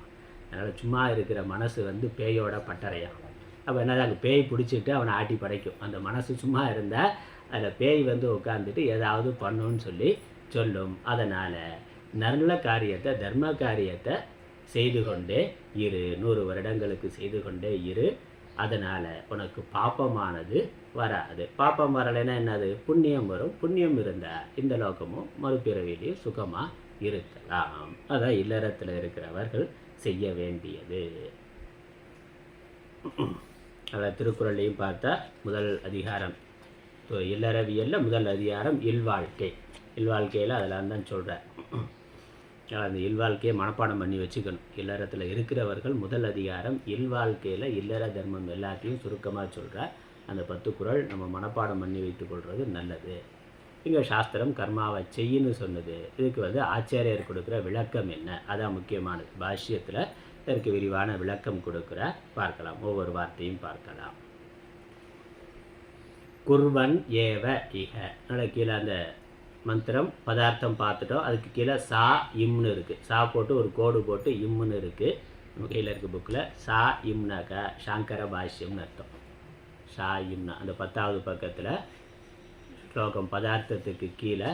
அதனால் சும்மா இருக்கிற மனசு பேயோட பட்டறையாகும். அப்போ என்னது, அங்கே பேய் பிடிச்சிட்டு அவனை ஆட்டி படைக்கும். அந்த மனசு சும்மா இருந்தால் அதில் பேய் உட்காந்துட்டு ஏதாவது பண்ணுன்னு சொல்லும். அதனால் நல்ல காரியத்தை, தர்ம காரியத்தை செய்து கொண்டே இரு. 100 வருடங்களுக்கு செய்து கொண்டே இரு. அதனால் உனக்கு பாப்பமானது வராது. பாப்பம் வரலைன்னா என்னது? புண்ணியம் வரும். புண்ணியம் இருந்தால் இந்த லோகமும் மறுபிறவிலையும் சுகமாக இருக்கலாம். அதான் இல்லறத்தில் இருக்கிறவர்கள் செய்ய வேண்டியது. அதான் திருக்குறளையும் பார்த்தா முதல் அதிகாரம் இல்லறவியலில் முதல் அதிகாரம் இல்வாழ்க்கை. இல்வாழ்க்கையில் அதெல்லாம் தான் சொல்கிறேன். அந்த இல்வாழ்க்கையை மனப்பாடம் பண்ணி வச்சுக்கணும். இல்லறத்தில் இருக்கிறவர்கள் முதல் அதிகாரம் இல்வாழ்க்கையில் இல்லற தர்மம் எல்லாத்தையும் சுருக்கமாக சொல்கிறார். அந்த 10 குறள் நம்ம மனப்பாடம் பண்ணி வைத்துக்கொள்வது நல்லது. இங்கே சாஸ்திரம் கர்மாவை செய்யின்னு சொன்னது. இதுக்கு ஆச்சாரியர் கொடுக்குற விளக்கம் என்ன? அதான் முக்கியமானது. பாஷ்யத்தில் இதற்கு விரிவான விளக்கம் கொடுக்குற பார்க்கலாம். ஒவ்வொரு வார்த்தையும் பார்க்கலாம். குர்வன் ஏவ இக. கீழே அந்த மந்திரம் பதார்த்தம் பார்த்துட்டோம். அதுக்கு கீழே சா இம்னு இருக்குது. சா போட்டு ஒரு கோடு போட்டு இம்முன்னு இருக்குது. நம்ம கையில் இருக்க புக்கில் சா இம்னாக்கா சாங்கர பாஷ்யம்னு அர்த்தம். சா இம்னா அந்த 10வது பக்கத்தில் ஸ்லோகம் பதார்த்தத்துக்கு கீழே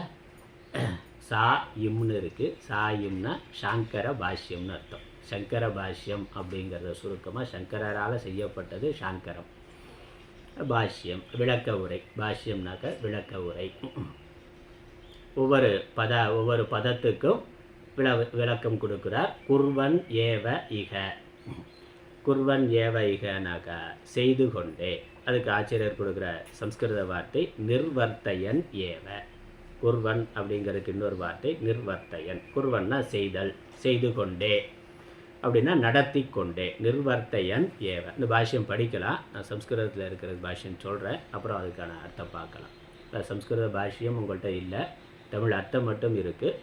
சா இம்னு இருக்குது. சா இம்னா சாங்கர பாஷ்யம்னு அர்த்தம். சங்கர பாஷ்யம் அப்படிங்கிறத சுருக்கமாக சங்கரால் செய்யப்பட்டது சாங்கரம். பாஷ்யம் விளக்க உரை. பாஷ்யம்னாக்க விளக்க உரை. ஒவ்வொரு பதத்துக்கும் விளக்கம் கொடுக்குறார். குர்வன் ஏவ இக. குர்வன் ஏவ இகனாக்கா செய்து கொண்டே. அதுக்கு ஆச்சரியர் கொடுக்குற சம்ஸ்கிருத வார்த்தை நிர்வர்த்தயன் ஏவ. குர்வன் அப்படிங்கிறதுக்கு இன்னொரு வார்த்தை நிர்வர்த்தயன். குர்வன்னா செய்தல், செய்து கொண்டே அப்படின்னா நடத்தி கொண்டே. நிர்வர்த்தயன் ஏவ. இந்த பாஷ்யம் படிக்கலாம். நான் சம்ஸ்கிருதத்தில் இருக்கிற பாஷ்யம் சொல்கிறேன், அப்புறம் அதுக்கான அர்த்தம் பார்க்கலாம். சம்ஸ்கிருத பாஷ்யம் உங்கள்கிட்ட இல்லை, தமிழ் அர்த்தம் மட்டும் இருக்குது.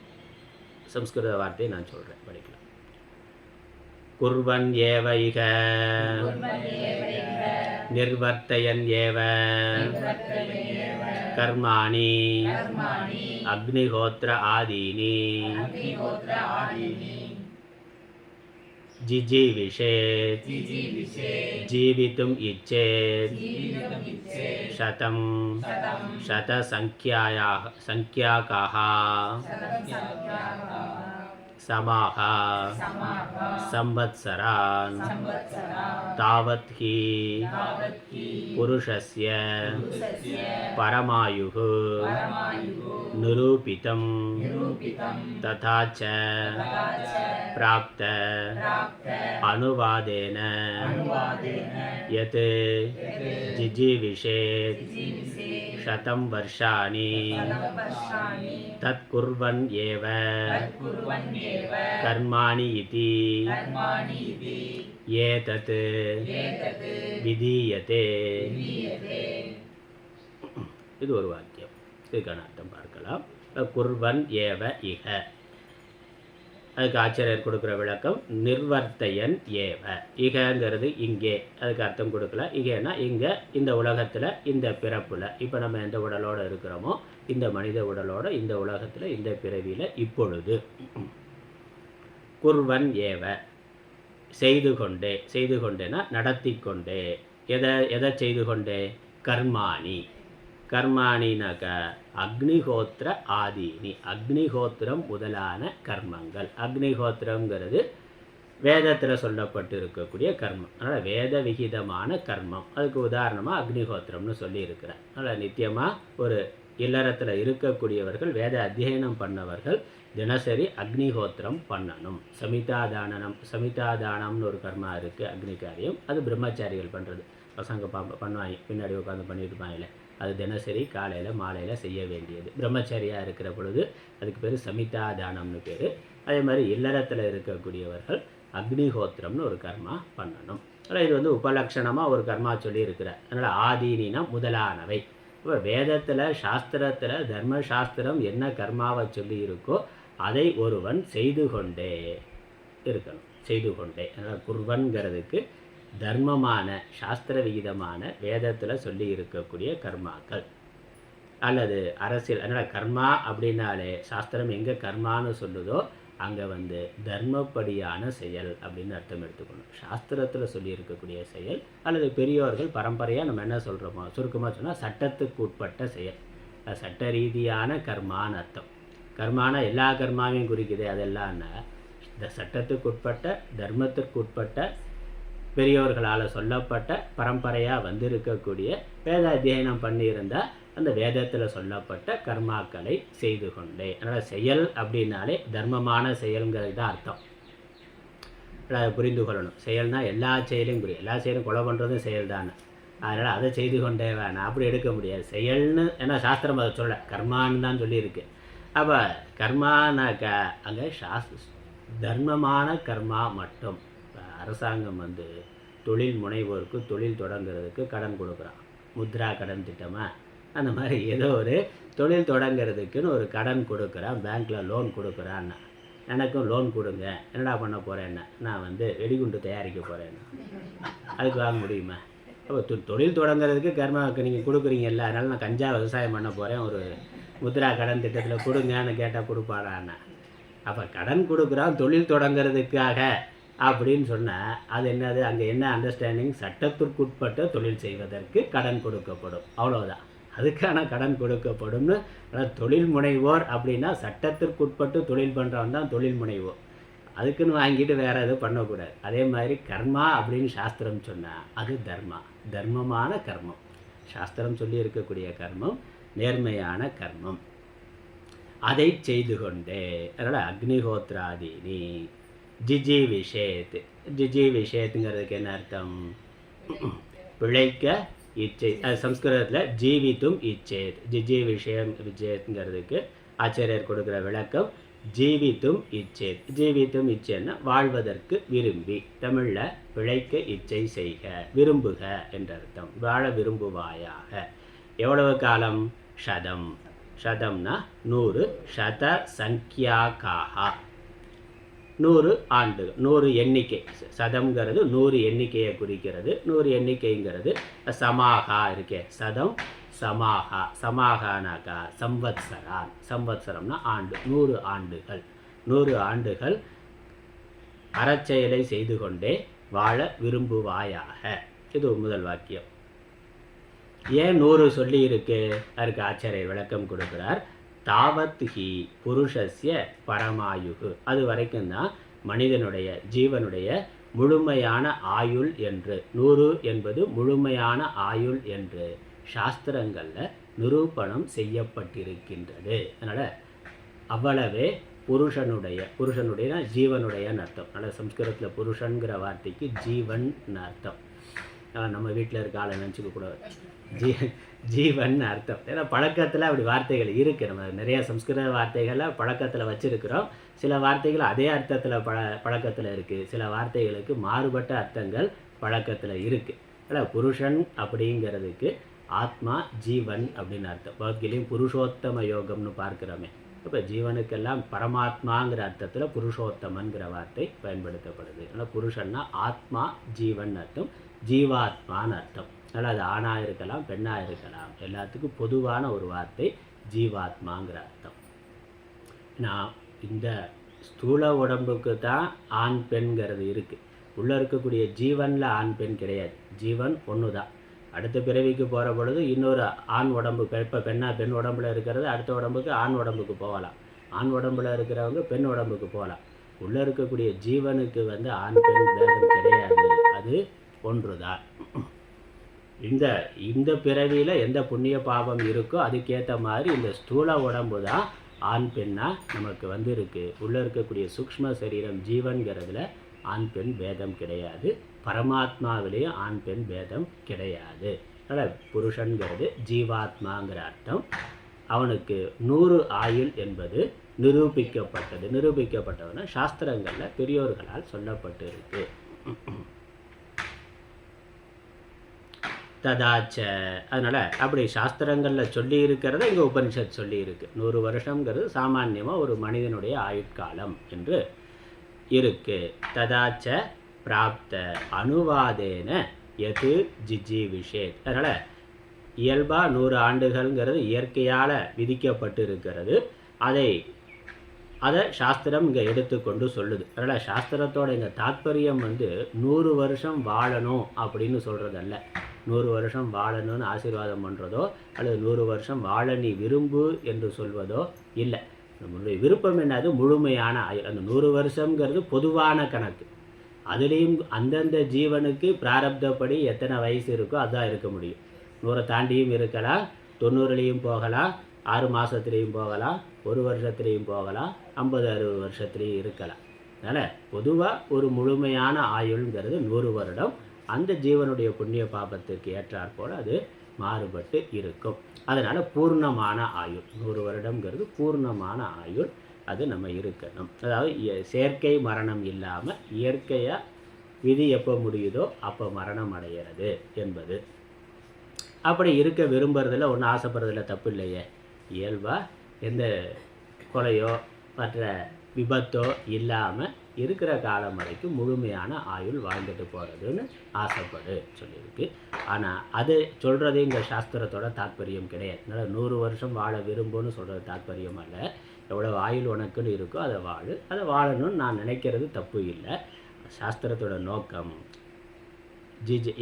சம்ஸ்கிருத வார்த்தையை நான் சொல்கிறேன், படிக்கலாம். குர்வன் ஏவ இக நிர்வர்த்தயன் ஏவ கர்மாணி அக்னிஹோத்ர ஆதீனி जिजीविषेत् जीवितुम् इच्छेत् शतं शतसङ्ख्याकाः समाः संवत्सरान् तावत् हि पुरुषस्य परमायुः निरूपितं तथा च प्राप्त अनुवादेन यत् जिजीविषेत् 100 वर्षाणि तत्कुर्वन् एव कर्माणि इति एतत् विधीयते. இது ஒரு வாக்கியம். இதுக்கான அர்த்தம் பார்க்கலாம். குர்வன் ஏவ இக. அதுக்கு ஆச்சாரியர் கொடுக்குற விளக்கம் நிர்வர்த்தயன் ஏவ. இகங்கிறது இங்கே. அதுக்கு அர்த்தம் கொடுக்கல. இகேனா இங்கே இந்த உலகத்தில் இந்த பிறப்பில் இப்போ நம்ம எந்த உடலோடு இருக்கிறோமோ இந்த மனித உடலோட இந்த உலகத்தில் இந்த பிறவியில் இப்பொழுது. குர்வன் ஏவ செய்து கொண்டே. செய்து கொண்டேனா நடத்தி கொண்டே. எதை செய்து கொண்டே? கர்மாணி. கர்மாணினாக்க அக்னிஹோத்திர ஆதீனி. அக்னிஹோத்திரம் முதலான கர்மங்கள். அக்னிஹோத்திரங்கிறது வேதத்தில் சொல்லப்பட்டு இருக்கக்கூடிய கர்மம். அதனால் வேத விகிதமான கர்மம். அதுக்கு உதாரணமாக அக்னிஹோத்திரம்னு சொல்லியிருக்கிறேன். அதனால் நித்தியமாக ஒரு இல்லறத்தில் இருக்கக்கூடியவர்கள் வேத அத்தியனம் பண்ணவர்கள் தினசரி அக்னிஹோத்திரம் பண்ணணும். சமிதாதானம்னு ஒரு கர்மா இருக்குது, அக்னி காரியம். அது பிரம்மச்சாரிகள் பண்ணுறது. பசங்க பண்ணுவாங்க, பின்னாடி உட்காந்து பண்ணிட்டு இருப்பாங்களே, அது தினசரி காலையில் மாலையில் செய்ய வேண்டியது. பிரம்மச்சாரியாக இருக்கிற பொழுது அதுக்கு பேர் சமிதாதானம்னு பேர். அதே மாதிரி இல்லறத்தில் இருக்கக்கூடியவர்கள் அக்னிஹோத்திரம்னு ஒரு கர்மா பண்ணணும். அதனால் இது வந்து உபலட்சணமாக ஒரு கர்மா சொல்லியிருக்கிறார். அதனால் ஆதீனினா முதலானவை. இப்போ வேதத்தில் சாஸ்திரத்தில் தர்மசாஸ்திரம் என்ன கர்மாவை சொல்லி இருக்கோ அதை ஒருவன் செய்து கொண்டே இருக்கணும். செய்து கொண்டே. அதனால் குர்வன்கிறதுக்கு தர்மமான சாஸ்திர விகிதமான வேதத்தில் சொல்லி இருக்கக்கூடிய கர்மாக்கள் அல்லது அரசியல். அதனால் கர்மா அப்படின்னாலே சாஸ்திரம் எங்கே கர்மான்னு சொல்லுதோ அங்கே வந்து தர்மப்படியான செயல் அப்படின்னு அர்த்தம் எடுத்துக்கணும். சாஸ்திரத்தில் சொல்லி இருக்கக்கூடிய செயல் அல்லது பெரியோர்கள் பரம்பரையாக நம்ம என்ன சொல்கிறோமோ சுருக்கமாக சொன்னால் சட்டத்துக்கு உட்பட்ட செயல். சட்ட ரீதியான கர்மான்னு அர்த்தம். கர்மான எல்லா கர்மாவையும் குறிக்குது. அதெல்லாம் இந்த சட்டத்துக்கு உட்பட்ட தர்மத்திற்கு உட்பட்ட பெரியோர்களால் சொல்லப்பட்ட பரம்பரையாக வந்திருக்கக்கூடிய வேத அத்தியனம் பண்ணியிருந்தால் அந்த வேதத்தில் சொல்லப்பட்ட கர்மாக்களை செய்து கொண்டே. அதனால் செயல் அப்படின்னாலே தர்மமான செயல்ங்கிறது தான் அர்த்தம். அதை புரிந்து கொள்ளணும். செயல்னால் எல்லா செயலையும் புரியும். எல்லா செயலும் கொலை பண்ணுறதும் செயல் தானே. அதனால் அதை செய்து கொண்டே வேணாம் அப்படி எடுக்க முடியாது. செயல்னு ஏன்னா சாஸ்திரம் அதை சொல்ல கர்மான்னு தான் சொல்லியிருக்கு. அப்போ கர்மானாக்கா அங்கே தர்மமான கர்மா மட்டும். அரசாங்கம் வந்து தொழில் முனைவோருக்கு தொழில் தொடங்கிறதுக்கு கடன் கொடுக்குறான். முத்ரா கடன் திட்டமாக அந்த மாதிரி ஏதோ ஒரு தொழில் தொடங்கிறதுக்குன்னு ஒரு கடன் கொடுக்குறான். பேங்க்கில் லோன் கொடுக்குறான்னா எனக்கும் லோன் கொடுங்க. என்னடா பண்ண போகிறேன்னா நான் வந்து வெடிகுண்டு தயாரிக்க போகிறேன்னா அதுக்கு வாங்க முடியுமா? அப்போ தொழில் தொடங்கிறதுக்கு கர்மாவுக்கு நீங்கள் கொடுக்குறீங்கல்ல, அதனால் நான் கஞ்சா விவசாயம் பண்ண போகிறேன், ஒரு முத்ரா கடன் திட்டத்தில் கொடுங்கன்னு கேட்டால் கொடுப்பாடான்னா. அப்போ கடன் கொடுக்குறான் தொழில் தொடங்கிறதுக்காக. அப்படின்னு சொன்னால் அது என்னது, அங்கே என்ன அண்டர்ஸ்டாண்டிங், சட்டத்திற்குட்பட்ட தொழில் செய்வதற்கு கடன் கொடுக்கப்படும், அவ்வளோதான். அதுக்கான கடன் கொடுக்கப்படும்னு. தொழில் முனைவோர் அப்படின்னா சட்டத்திற்குட்பட்டு தொழில் பண்ணுறவன் தான் தொழில் முனைவோர். அதுக்குன்னு வாங்கிட்டு வேறு எதுவும் பண்ணக்கூடாது. அதே மாதிரி கர்மா அப்படின்னு சாஸ்திரம் சொன்னால் அது தர்மமான கர்மம். சாஸ்திரம் சொல்லி இருக்கக்கூடிய கர்மம் நேர்மையான கர்மம். அதை செய்து கொண்டே, அதனால் அக்னிஹோத்ராதீனி ஜிஜீவிஷேத்துங்கிறதுக்கு என்ன அர்த்தம், பிழைக்க இச்சை. அது சம்ஸ்கிருதத்தில் ஜீவித்தும் இச்சேத். விஜயத்துங்கிறதுக்கு ஆச்சாரியர் கொடுக்குற விளக்கம் ஜீவித்தும் இச்சேன்னா வாழ்வதற்கு விரும்பி. தமிழில் பிழைக்க இச்சை செய்க, விரும்புக என்ற அர்த்தம். வாழ விரும்புவாயாக. எவ்வளவு காலம், சதம்னா 100, சத சங்கியாக்காக 100 ஆண்டுகள், 100 எண்ணிக்கை. சதம்ங்கிறது 100 எண்ணிக்கையை குறிக்கிறது. 100 எண்ணிக்கைங்கிறது சமாகா இருக்கே, சதம் சமாகா. சமாகானாக்கா சம்வத்சரம்னா ஆண்டு. 100 ஆண்டுகள். 100 ஆண்டுகள் அறச்செயலை செய்து கொண்டே வாழ விரும்புவாயாக. இது முதல் வாக்கியம். ஏன் 100 சொல்லி இருக்கு, அதற்கு ஆச்சாரியர் விளக்கம் கொடுக்கிறார். தாவத் ஹி புருஷஸ்ய பரமாயுகு, அது வரைக்கும் தான் மனிதனுடைய ஜீவனுடைய முழுமையான ஆயுள் என்று. 100 என்பது முழுமையான ஆயுள் என்று சாஸ்திரங்களில் நிரூபணம் செய்யப்பட்டிருக்கின்றது. அதனால் அவ்வளவே புருஷனுடைய ஜீவனுடையன்னு அர்த்தம். அதனால் சம்ஸ்கிருதத்தில் புருஷன்கிற வார்த்தைக்கு ஜீவன் அர்த்தம். நம்ம வீட்டில் இருக்க ஆளை நினச்சிக்க கூடாது, ஜீவன் அர்த்தம். ஏன்னா பழக்கத்தில் அப்படி வார்த்தைகள் இருக்குது. நம்ம நிறைய சம்ஸ்கிருத வார்த்தைகளை பழக்கத்தில் வச்சுருக்கிறோம். சில வார்த்தைகள் அதே அர்த்தத்தில் பழக்கத்தில் இருக்குது. சில வார்த்தைகளுக்கு மாறுபட்ட அர்த்தங்கள் பழக்கத்தில் இருக்குது. அதனால் புருஷன் அப்படிங்கிறதுக்கு ஆத்மா ஜீவன் அப்படின்னு அர்த்தம். பகவத்கீதையும் புருஷோத்தம யோகம்னு பார்க்குறோமே. இப்போ ஜீவனுக்கெல்லாம் பரமாத்மாங்கிற அர்த்தத்தில் புருஷோத்தமன்கிற வார்த்தை பயன்படுத்தப்படுது. அதனால் புருஷன்னா ஆத்மா ஜீவன் அர்த்தம், ஜீவாத்மான்னு அர்த்தம். அதனால் அது ஆணாக இருக்கலாம், பெண்ணாக இருக்கலாம், எல்லாத்துக்கும் பொதுவான ஒரு வார்த்தை ஜீவாத்மாங்கிற அர்த்தம். நான் இந்த ஸ்தூல உடம்புக்கு தான் ஆண் பெண்கிறது இருக்குது. உள்ளே இருக்கக்கூடிய ஜீவனில் ஆண் பெண் கிடையாது. ஜீவன் ஒன்று தான். அடுத்த பிறவிக்கு போகிற பொழுது இன்னொரு ஆண் உடம்பு, இப்போ பெண் உடம்புல இருக்கிறது அடுத்த உடம்புக்கு ஆண் உடம்புக்கு போகலாம். ஆண் உடம்புல இருக்கிறவங்க பெண் உடம்புக்கு போகலாம். உள்ளே இருக்கக்கூடிய ஜீவனுக்கு ஆண் பெண் பேதம் கிடையாது. அது ஒன்று தான். இந்த பிறவியில் எந்த புண்ணிய பாவம் இருக்கோ அதுக்கேற்ற மாதிரி இந்த ஸ்தூல உடம்பு தான் ஆண் பெண்ணாக நமக்கு இருக்கு. உள்ளே இருக்கக்கூடிய சூக்ஷ்ம சரீரம் ஜீவன்கிறதுல ஆண் பெண் பேதம் கிடையாது. பரமாத்மாவிலேயும் ஆண் பெண் பேதம் கிடையாது. அதனால் புருஷன்கிறது ஜீவாத்மாங்கிற அர்த்தம். அவனுக்கு 100 ஆயுள் என்பது நிரூபிக்கப்பட்டதுன்னா சாஸ்திரங்களில் பெரியோர்களால் சொல்லப்பட்டு இருக்கு. ததாச்ச, அதனால் அப்படி சாஸ்திரங்களில் சொல்லி இருக்கிறத இங்கே உபனிஷத் சொல்லி இருக்கு. 100 வருஷங்கிறது சாமான்யமாக ஒரு மனிதனுடைய ஆயுட்காலம் என்று இருக்கு. ததாச்ச பிராப்த அனுவாதேன எது ஜிஜீவிஷேத். அதனால் இயல்பாக 100 ஆண்டுகள்ங்கிறது இயற்கையால் விதிக்கப்பட்டு இருக்கிறது. அதை சாஸ்திரம் இங்கே எடுத்துக்கொண்டு சொல்லுது. அதனால் சாஸ்திரத்தோட இங்கே தாத்பரியம் 100 வருஷம் வாழணும் அப்படின்னு சொல்கிறதல்ல. 100 வருஷம் வாழணும்னு ஆசீர்வாதம் பண்ணுறதோ அல்லது 100 வருஷம் வாழ நீ விரும்பு என்று சொல்வதோ இல்லை. நம்மளுடைய விருப்பம் என்னது, முழுமையான ஆயுள். அந்த 100 வருஷங்கிறது பொதுவான கணக்கு. அதுலேயும் அந்தந்த ஜீவனுக்கு பிராரப்தப்படி எத்தனை வயசு இருக்கோ அதுதான் இருக்க முடியும். 100 தாண்டியும் இருக்கலாம், 90லேயும் போகலாம், 6 மாதத்துலேயும் போகலாம், 1 வருஷத்துலேயும் போகலாம், 50-60 வருஷத்துலேயும் இருக்கலாம். அதனால் பொதுவாக ஒரு முழுமையான ஆயுள்ங்கிறது 100 வருடம். அந்த ஜீவனுடைய புண்ணிய பாபத்துக்கு ஏற்றாற்போல் அது மாறுபட்டு இருக்கும். அதனால் பூர்ணமான ஆயுள் 100 வருடங்கிறது பூர்ணமான ஆயுள். அது நம்ம இருக்கணும். அதாவது செயற்கை மரணம் இல்லாமல் இயற்கையாக விதி எப்போ முடியுதோ அப்போ மரணம் அடைகிறது என்பது. அப்படி இருக்க விரும்புறதில் ஒன்றும் ஆசைப்படுறதில்ல, தப்பு இல்லையே. இயல்பாக எந்த கொலையோ மற்ற விபத்தோ இல்லாமல் இருக்கிற காலம் வரைக்கும் முழுமையான ஆயுள் வாழ்ந்துட்டு போகிறதுன்னு ஆசைப்படு சொல்லியிருக்கு. ஆனால் அது சொல்கிறது இங்கே சாஸ்திரத்தோட தாத்பரியம் கிடையாது. அதனால் 100 வருஷம் வாழ விரும்புன்னு சொல்கிறது தாத்பரியம் அல்ல. எவ்வளோ ஆயுள் உனக்குன்னு இருக்கோ அதை வாழணும்னு நான் நினைக்கிறது தப்பு இல்லை. சாஸ்திரத்தோட நோக்கம்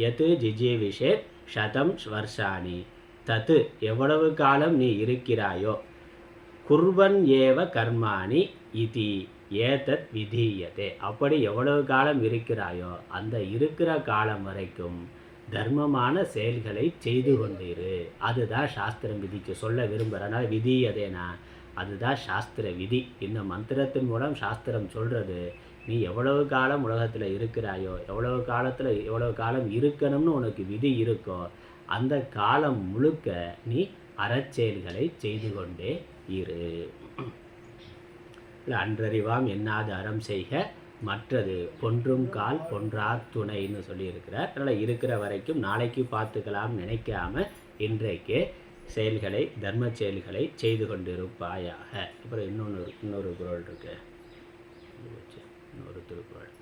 எது ஜிஜீவிஷே சதம் ஸ்வர்ஷாணி தத்து எவ்வளவு காலம் நீ இருக்கிறாயோ குர்வன் ஏவ கர்மாணி இதி ஏதத் விதீயதே அப்படி எவ்வளவு காலம் இருக்கிறாயோ அந்த இருக்கிற காலம் வரைக்கும் தர்மமான செயல்களை செய்து கொண்டிரு. அதுதான் சாஸ்திரம் விதிக்கு சொல்ல விரும்புகிறனால விதியதேனா அதுதான் சாஸ்திர விதி. இந்த மந்திரத்தின் மூலம் சாஸ்திரம் சொல்கிறது நீ எவ்வளவு காலம் உலகத்தில் இருக்கிறாயோ எவ்வளவு காலம் இருக்கணும்னு உனக்கு விதி இருக்கோ அந்த காலம் முழுக்க நீ அறச்செயல்களை செய்து கொண்டே இரு. அன்றறிவாம் என்னாது அறம் செய்க மற்றது பொன்றும் கால் பொன்றார் துணைன்னு சொல்லியிருக்கிறார். அதனால் இருக்கிற வரைக்கும் நாளைக்கு பார்த்துக்கலாம் நினைக்காம இன்றைக்கே செயல்களை தர்ம செயல்களை செய்து கொண்டிருப்பாயாக. அப்புறம் இன்னொரு குறள் இருக்கு, இன்னொரு திருக்குறள்.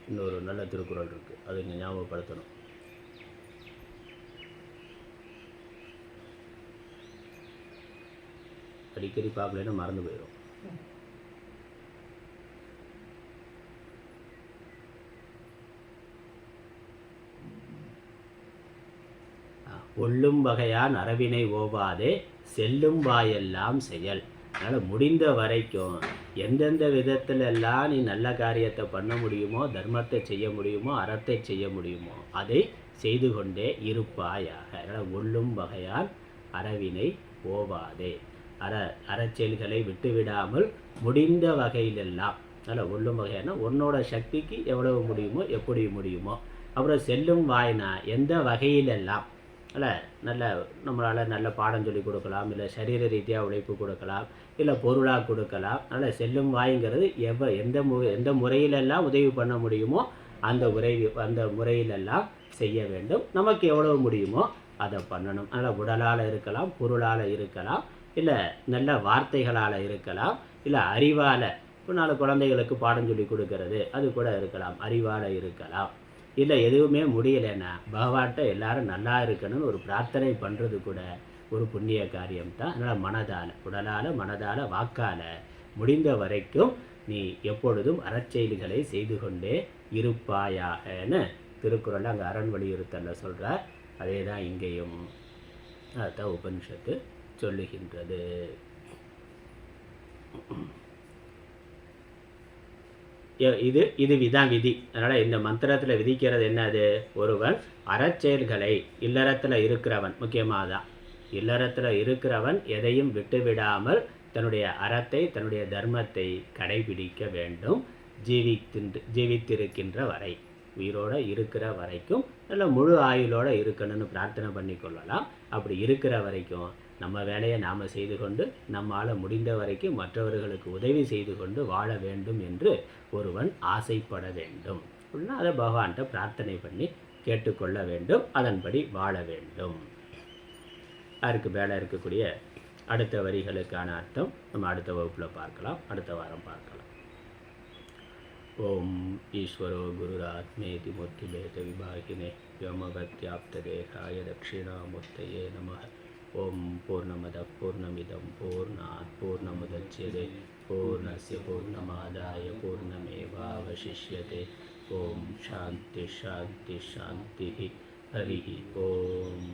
இன்னொரு நல்ல திருக்குறள் இருக்கு, அது இங்கே ஞாபகப்படுத்தணும். அடிக்கடி பார்க்கலன்னா மறந்து போயிடும். ஒள்ளும் வகையான் அரவினை ஓவாதே செல்லும் வாயெல்லாம் செயல். அதனால் முடிந்த வரைக்கும் எந்தெந்த விதத்திலெல்லாம் நீ நல்ல காரியத்தை பண்ண முடியுமோ தர்மத்தை செய்ய முடியுமோ அறத்தை செய்ய முடியுமோ அதை செய்து கொண்டே இருப்பாயாக. அதனால் ஒள்ளும் வகையான் அரவினை ஓவாதே அறச்செயல்களை விட்டுவிடாமல் முடிந்த வகையிலெல்லாம். அதனால் ஒள்ளும் வகையான உன்னோட சக்திக்கு எவ்வளவு முடியுமோ எப்படி முடியுமோ. அப்புறம் செல்லும் வாய்னா எந்த வகையிலெல்லாம் நல்ல நம்மளால் நல்ல பாடம் சொல்லி கொடுக்கலாம், இல்லை சரீர ரீதியாக உழைப்பு கொடுக்கலாம், இல்லை பொருளாக கொடுக்கலாம். அதனால் செல்லும் வாய்ங்கிறது எந்த முறையிலெல்லாம் உதவி பண்ண முடியுமோ அந்த முறையிலெல்லாம் செய்ய வேண்டும். நமக்கு எவ்வளவு முடியுமோ அதை பண்ணணும். அதனால் உடலால் இருக்கலாம், பொருளால் இருக்கலாம், இல்லை நல்ல வார்த்தைகளால் இருக்கலாம், இல்லை அறிவால். இப்போ 4 குழந்தைகளுக்கு பாடம் சொல்லி கொடுக்கறது அது கூட இருக்கலாம், அறிவால் இருக்கலாம். இல்லை எதுவுமே முடியலைன்னா பகவான்கிட்ட எல்லாரும் நல்லா இருக்கணும்னு ஒரு பிரார்த்தனை பண்ணுறது கூட ஒரு புண்ணிய காரியம்தான். அதனால் மனதால் உடலால் மனதால் வாக்கால் முடிந்த வரைக்கும் நீ எப்பொழுதும் அறச்செயல்களை செய்து கொண்டே இருப்பாயாகன்னு திருக்குறள் அங்கே அரண் வலியுறுத்தல சொல்கிறார். அதே தான் இங்கேயும் அதுதான் உபனிஷத்து சொல்லுகின்றது. இது விதான் விதி. அதனால் இந்த மந்திரத்தில் விதிக்கிறது என்னது? ஒருவன் அறச்செயல்களை இல்லறத்தில் இருக்கிறவன், முக்கியமாக தான் இல்லறத்தில் இருக்கிறவன் எதையும் விட்டுவிடாமல் தன்னுடைய அறத்தை தன்னுடைய தர்மத்தை கடைபிடிக்க வேண்டும். ஜீவித்திருக்கின்ற வரை, உயிரோடு இருக்கிற வரைக்கும் நல்ல முழு ஆயுளோடு இருக்கணும்னு பிரார்த்தனை பண்ணி கொள்ளலாம். அப்படி இருக்கிற வரைக்கும் நம்ம வேலையை நாம் செய்து கொண்டு நம்மால் முடிந்த வரைக்கும் மற்றவர்களுக்கு உதவி செய்து கொண்டு வாழ வேண்டும் என்று ஒருவன் ஆசைப்பட வேண்டும். அப்படின்னா அதை பகவான்கிட்ட பிரார்த்தனை பண்ணி கேட்டுக்கொள்ள வேண்டும், அதன்படி வாழ வேண்டும். அதுக்கு மேலே இருக்கக்கூடிய அடுத்த வரிகளுக்கான அர்த்தம் நம்ம அடுத்த வகுப்பில் பார்க்கலாம், அடுத்த வாரம் பார்க்கலாம். ஓம் ஈஸ்வரோ குருராத்மேதி மூர்த்திபேத விபாகினே வ்யோமவத்யாப்ததேகாய தட்சிணாமூர்த்தயே நமः. ஓம் பூர்ணமத பூர்ணமிதம் பூர்ணாத் பூர்ணமுதச்யதே பூர்ணஸ்ய பூர்ணமாதாய பூர்ணமேவாவசிஷ்யதே. ஓம் சாந்தி சாந்தி சாந்தி. ஹரி ஓம்.